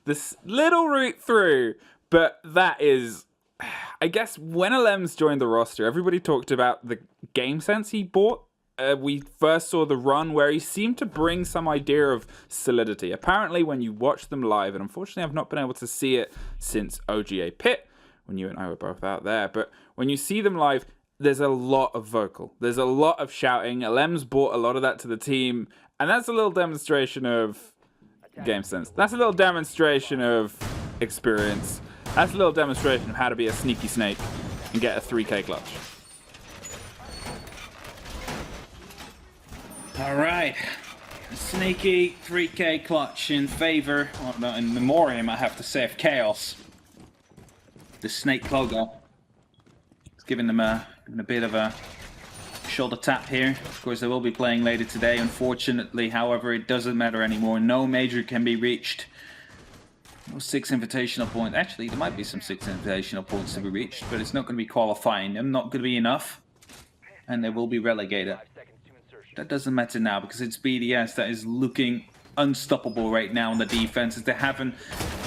this little route through, but that is... I guess when Alems joined the roster, everybody talked about the game sense he brought. We first saw the run where he seemed to bring some idea of solidity. Apparently, when you watch them live, and unfortunately I've not been able to see it since OGA Pit, when you and I were both out there, but when you see them live, there's a lot of vocal. There's a lot of shouting. Alems brought a lot of that to the team, and that's a little demonstration of game sense. That's a little demonstration of experience. That's a little demonstration of how to be a sneaky snake and get a 3K clutch. All right, a sneaky 3K clutch in favor, well, no, in memoriam, I have to say, of Chaos. The snake logo. It's giving them a bit of a shoulder tap here. Of course, they will be playing later today, unfortunately. However, it doesn't matter anymore. No major can be reached. No 6 invitational points. Actually, there might be some 6 invitational points to be reached, but it's not going to be qualifying. They're not going to be enough, and they will be relegated. That doesn't matter now because it's BDS that is looking unstoppable right now on the defenses. They haven't...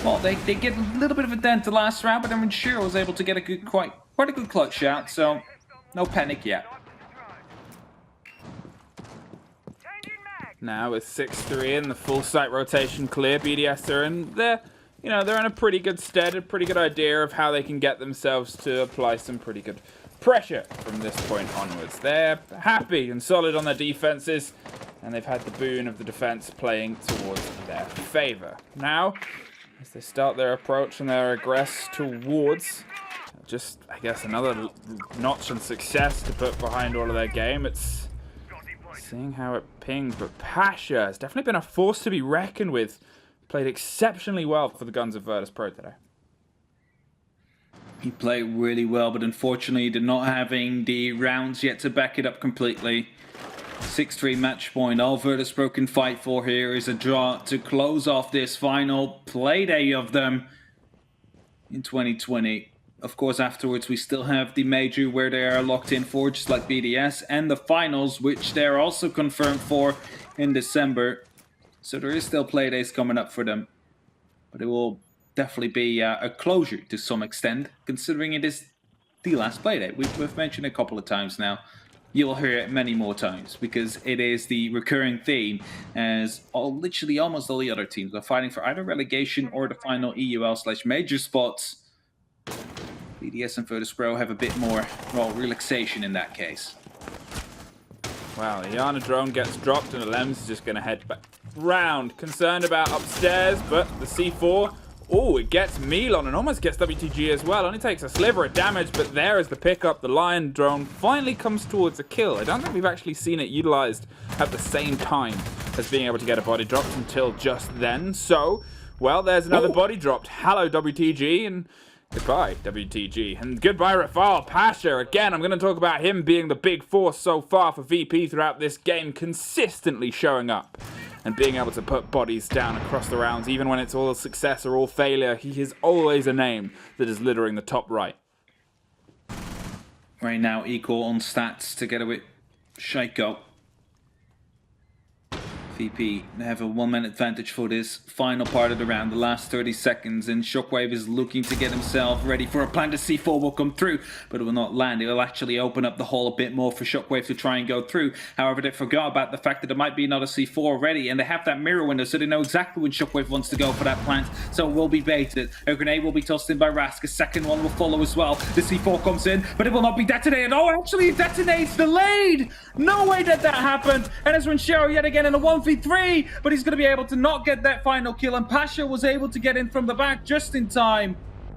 Well, they get a little bit of a dent the last round, but then Shiro was able to get a good, quite a good clutch shot, so no panic yet. Now with 6-3 and the full site rotation clear, BDS are in there. You know, they're in a pretty good stead, a pretty good idea of how they can get themselves to apply some pretty good pressure from this point onwards. They're happy and solid on their defenses, and they've had the boon of the defense playing towards their favor. Now, as they start their approach and their aggress towards just, I guess, another notch on success to put behind all of their game. It's seeing how it pings, but Pasha has definitely been a force to be reckoned with. Played exceptionally well for the Guns of Virtus.Pro today. He played really well, but unfortunately did not having the rounds yet to back it up completely. 6-3 match point. All Virtus.Pro can fight for here is a draw to close off this final Playday of them in 2020. Of course, afterwards we still have the major where they are locked in for, just like BDS, and the finals, which they're also confirmed for in December. So there is still Playdays coming up for them. But it will definitely be a closure to some extent, considering it is the last Playday. We've mentioned it a couple of times now. You'll hear it many more times, because it is the recurring theme, as literally almost all the other teams are fighting for either relegation or the final EUL/major spots. BDS and Virtus.Pro have a bit more, well, relaxation in that case. Wow, the Iana drone gets dropped and the Lems is just going to head back round. Concerned about upstairs, but the C4, oh, it gets Milan and almost gets WTG as well. Only takes a sliver of damage, but there is the pickup. The Lion drone finally comes towards a kill. I don't think we've actually seen it utilized at the same time as being able to get a body dropped until just then. So, well, there's another body dropped. Hello, WTG, and goodbye, WTG. And goodbye, Rafal. Pasha, again, I'm going to talk about him being the big force so far for VP throughout this game, consistently showing up and being able to put bodies down across the rounds, even when it's all success or all failure. He is always a name that is littering the top right. Right now, equal on stats together with Shaiko. VP have a 1-man advantage for this final part of the round, the last 30 seconds, and Shockwave is looking to get himself ready for a plan. The C4 will come through, but it will not land. It will actually open up the hole a bit more for Shockwave to try and go through. However, they forgot about the fact that there might be another C4 already, and they have that mirror window, so they know exactly when Shockwave wants to go for that plant, so it will be baited. A grenade will be tossed in by Rask. A second one will follow as well. The C4 comes in, but it will not be detonated. Oh, actually, it detonates delayed! No way that happened! And it's Renshiro yet again in a 1v3, but he's going to be able to not get that final kill, and Pasha was able to get in from the back just in time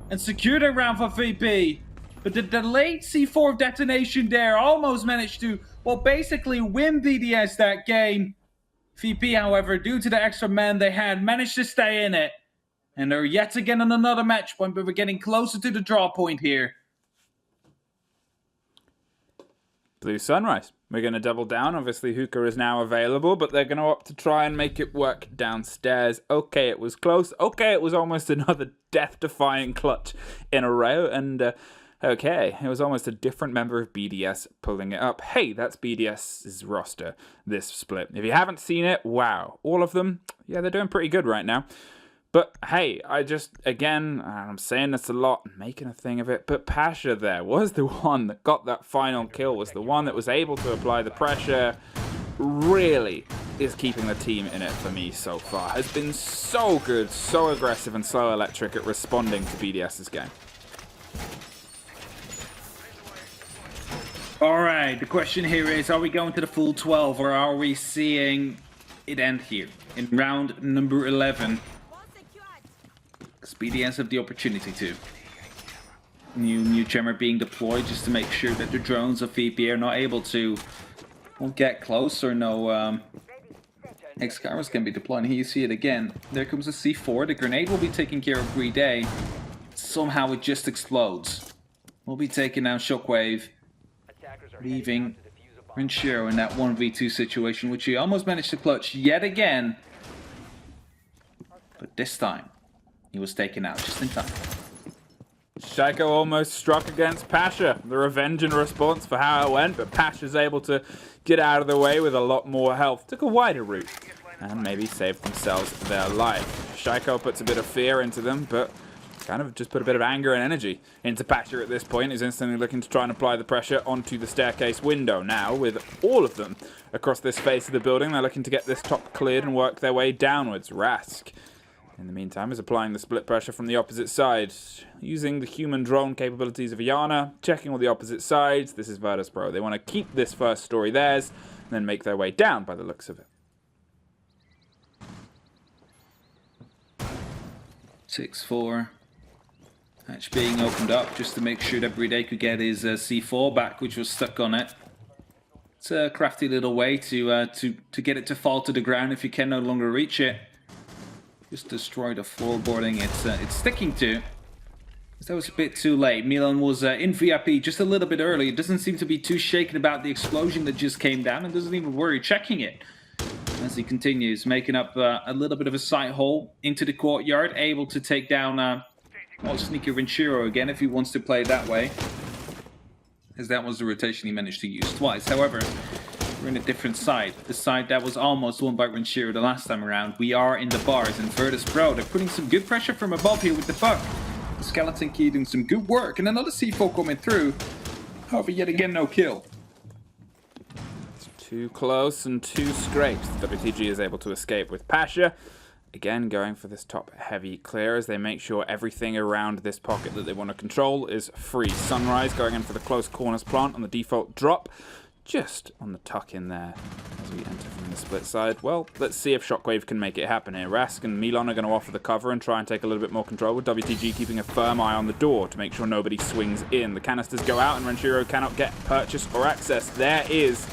and secured a round for VP. But the delayed C4 detonation there almost managed to, well, basically win BDS that game. VP, however, due to the extra man they had, managed to stay in it. And they're yet again on another match point, but we're getting closer to the draw point here. Blue Sunrise. We're going to double down. Obviously, Hookah is now available, but they're going to opt to try and make it work downstairs. Okay, it was close. Okay, it was almost another death-defying clutch in a row. And, okay, it was almost a different member of BDS pulling it up. Hey, that's BDS's roster, this split. If you haven't seen it, wow. All of them, yeah, they're doing pretty good right now. But, hey, I just, again, I'm saying this a lot, making a thing of it, but Pasha there was the one that got that final kill, was the one that was able to apply the pressure, really is keeping the team in it for me so far. Has been so good, so aggressive, and so electric at responding to BDS's game. All right, the question here is, are we going to the full 12, or are we seeing it end here in round number 11? BDS have the opportunity to. New jammer being deployed just to make sure that the drones of VP are not able to get close, or no X-Cameras can be deployed. And here you see it again. There comes a C4. The grenade will be taken care of Playday. Somehow it just explodes. We'll be taking down Shockwave, leaving Renshiro in that 1v2 situation, which he almost managed to clutch yet again. But this time, he was taken out just in time. Shaiko almost struck against Pasha. The revenge in response for how it went, but Pasha's able to get out of the way with a lot more health. Took a wider route and maybe saved themselves their life. Shaiko puts a bit of fear into them, but kind of just put a bit of anger and energy into Pasha at this point. He's instantly looking to try and apply the pressure onto the staircase window. Now, with all of them across this face of the building, they're looking to get this top cleared and work their way downwards. Rask, in the meantime, is applying the split pressure from the opposite side, using the human drone capabilities of Iana, checking all the opposite sides. This is Virtus.Pro. They want to keep this first story theirs, and then make their way down by the looks of it. 6-4. Hatch being opened up just to make sure that Playday could get his C4 back, which was stuck on it. It's a crafty little way to get it to fall to the ground if you can no longer reach it. Just destroy the floorboarding it's sticking to. That was a bit too late. Milan was in VIP just a little bit early. It doesn't seem to be too shaken about the explosion that just came down and doesn't even worry checking it. As he continues, making up a little bit of a sight hole into the courtyard, able to take down sneaky Renshiro again if he wants to play it that way. As that was the rotation he managed to use twice. However, we're in a different side. The side that was almost won by Renshiro the last time around. We are in the bars and Virtus.Pro. They're putting some good pressure from above here with the puck. The Skeleton Key doing some good work, and another C4 coming through. However, yet again, no kill. It's too close and two scrapes. The WTG is able to escape with Pasha. Again, going for this top heavy clear as they make sure everything around this pocket that they want to control is free. Sunrise going in for the close corners plant on the default drop. Just on the tuck in there as we enter from the split side. Well, let's see if Shockwave can make it happen here. Rask and Milan are going to offer the cover and try and take a little bit more control, with WTG keeping a firm eye on the door to make sure nobody swings in. The canisters go out and Renshiro cannot get purchase or access. There is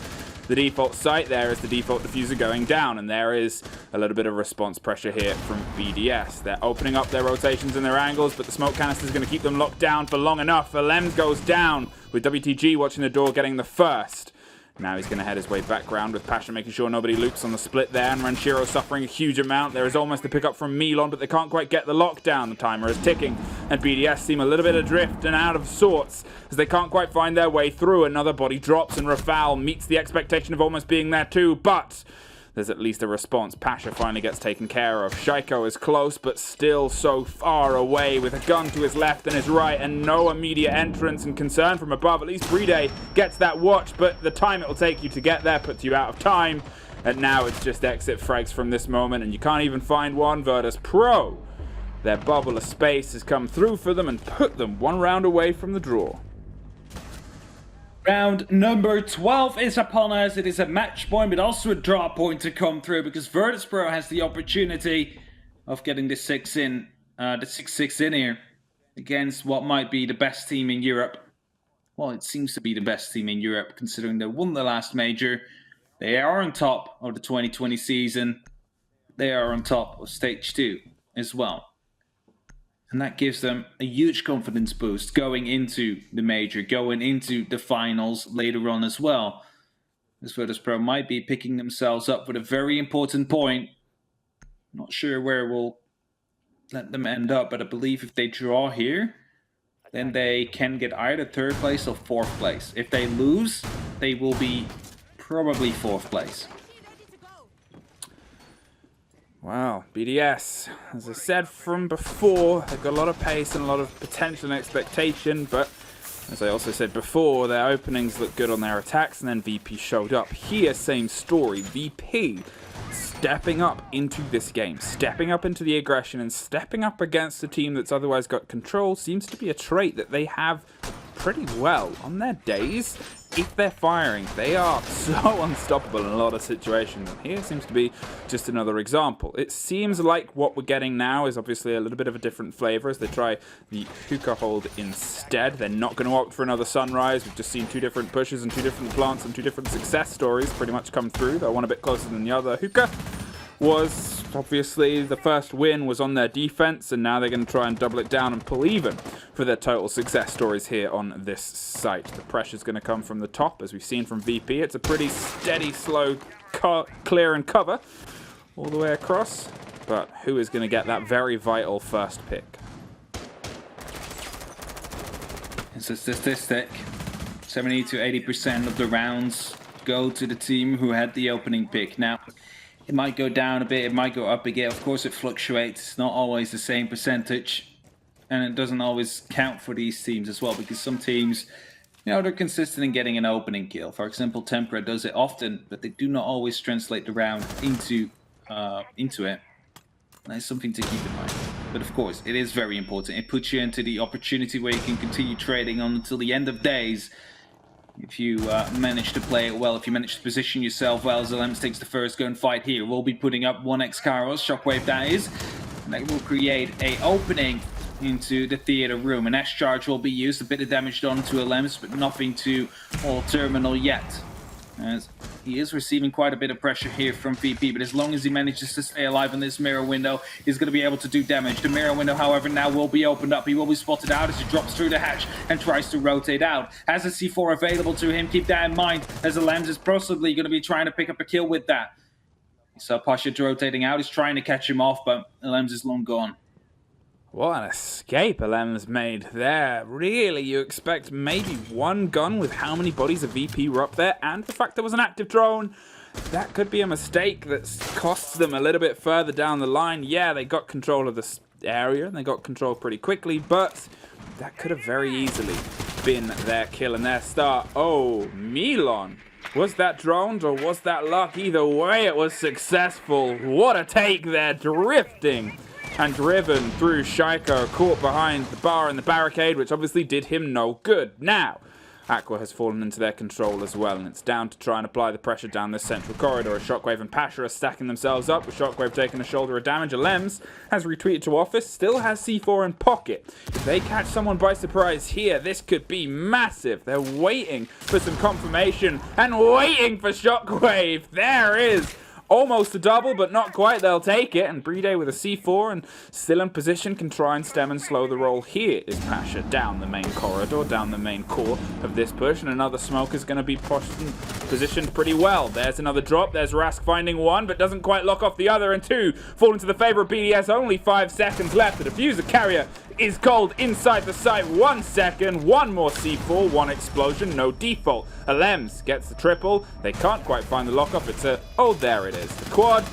the default site, there is the default diffuser going down, and there is a little bit of response pressure here from BDS. They're opening up their rotations and their angles, but the smoke canister is going to keep them locked down for long enough. Alems goes down, with WTG watching the door getting the first. Now he's going to head his way back round with Pasha, making sure nobody loops on the split there, and Renshiro suffering a huge amount. There is almost a pickup from Milan, but they can't quite get the lockdown. The timer is ticking, and BDS seem a little bit adrift and out of sorts as they can't quite find their way through. Another body drops, and Rafal meets the expectation of almost being there too, but there's at least a response. Pasha finally gets taken care of. Shaiko is close, but still so far away, with a gun to his left and his right, and no immediate entrance and concern from above. At least Playday gets that watch, but the time it will take you to get there puts you out of time. And now it's just exit frags from this moment, and you can't even find one. Virtus.Pro, their bubble of space has come through for them and put them one round away from the draw. Round number 12 is upon us. It is a match point, but also a draw point to come through, because Virtus.Pro has the opportunity of getting the 6-6 in here against what might be the best team in Europe. Well, it seems to be the best team in Europe, considering they won the last major. They are on top of the 2020 season. They are on top of Stage 2 as well. And that gives them a huge confidence boost going into the major, going into the finals later on as well. As Virtus.Pro might be picking themselves up with a very important point. Not sure where we'll let them end up, but I believe if they draw here, then they can get either 3rd place or 4th place. If they lose, they will be probably 4th place. Wow, BDS, as I said from before, they've got a lot of pace and a lot of potential and expectation, but as I also said before, their openings look good on their attacks, and then VP showed up. Here, same story. VP stepping up into this game, stepping up into the aggression, and stepping up against a team that's otherwise got control seems to be a trait that they have pretty well. On their days, if they're firing, they are so unstoppable in a lot of situations. And here seems to be just another example. It seems like what we're getting now is obviously a little bit of a different flavor as they try the hookah hold instead. They're not going to opt for another sunrise. We've just seen 2 different pushes and 2 different plants and 2 different success stories pretty much come through. Though one a bit closer than the other. Hookah was obviously the first win was on their defense, and now they're going to try and double it down and pull even for their total success stories here on this site. The pressure's going to come from the top, as we've seen from VP. It's a pretty steady, slow clear and cover all the way across, but who is going to get that very vital first pick? It's a statistic. 70 to 80% of the rounds go to the team who had the opening pick. Now, it might go down a bit, it might go up again. Of course, it fluctuates. It's not always the same percentage. And it doesn't always count for these teams as well, because some teams, you know, they're consistent in getting an opening kill. For example, Tempera does it often, but they do not always translate the round into it. That's something to keep in mind. But of course, it is very important. It puts you into the opportunity where you can continue trading on until the end of days. If you manage to play it well, if you manage to position yourself well, as Alems takes the first go and fight here. We'll be putting up 1x Kairos, Shockwave that is. And that will create a opening into the theater room. An S-charge will be used, a bit of damage done to Alems, but nothing to all terminal yet. As he is receiving quite a bit of pressure here from VP, but as long as he manages to stay alive in this mirror window, he's going to be able to do damage. The mirror window, however, now will be opened up. He will be spotted out as he drops through the hatch and tries to rotate out. Has a C4 available to him, keep that in mind, as Alems is possibly going to be trying to pick up a kill with that. So Pasha rotating out, he's trying to catch him off, but Alems is long gone. What an escape Alems made there. Really, you expect maybe one gun with how many bodies of VP were up there, and the fact there was an active drone. That could be a mistake that costs them a little bit further down the line. Yeah, they got control of this area, and they got control pretty quickly, but that could have very easily been their kill and their start. Oh, Milon. Was that droned or was that luck? Either way, it was successful. What a take there, drifting and driven through Shaiko, caught behind the bar and the barricade, which obviously did him no good. Now, Aqua has fallen into their control as well, and it's down to try and apply the pressure down this central corridor. Shockwave and Pasha are stacking themselves up, with Shockwave taking a shoulder of damage. Alems has retreated to office, still has C4 in pocket. If they catch someone by surprise here, this could be massive. They're waiting for some confirmation and waiting for Shockwave. There is almost a double, but not quite. They'll take it, and Playday with a C4 and still in position can try and stem and slow the roll. Here is Pasha down the main corridor, down the main core of this push, and another smoke is going to be positioned pretty well. There's another drop. There's Rask finding one, but doesn't quite lock off the other, and two fall into the favor of BDS. Only 5 seconds left. The diffuser carrier is cold inside the site. 1 second, one more C4, one explosion, no default. Alems gets the triple. They can't quite find the lock-off. It's a, oh, there it is. The quad,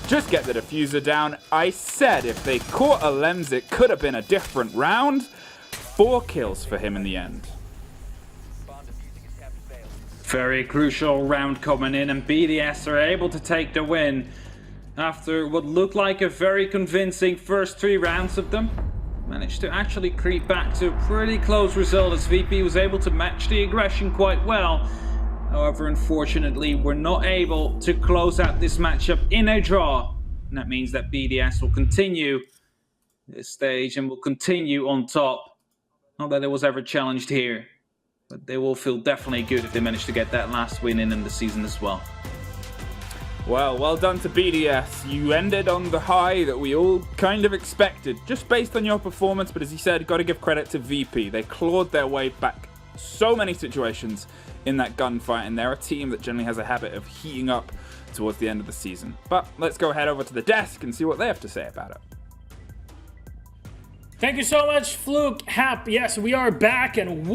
just get the diffuser down. I said if they caught Alems, it could have been a different round. 4 kills for him in the end. Very crucial round coming in, and BDS are able to take the win after what looked like a very convincing first 3 rounds of them. Managed to actually creep back to a pretty close result as VP was able to match the aggression quite well. However, unfortunately, we're not able to close out this matchup in a draw. And that means that BDS will continue this stage and will continue on top. Not that it was ever challenged here, but they will feel definitely good if they manage to get that last win in the season as well. Well done to BDS. You ended on the high that we all kind of expected, just based on your performance, but as you said, got to give credit to VP. They clawed their way back so many situations in that gunfight, and they're a team that generally has a habit of heating up towards the end of the season. But let's go head over to the desk and see what they have to say about it. Thank you so much, Fluke. Hap, yes, we are back, and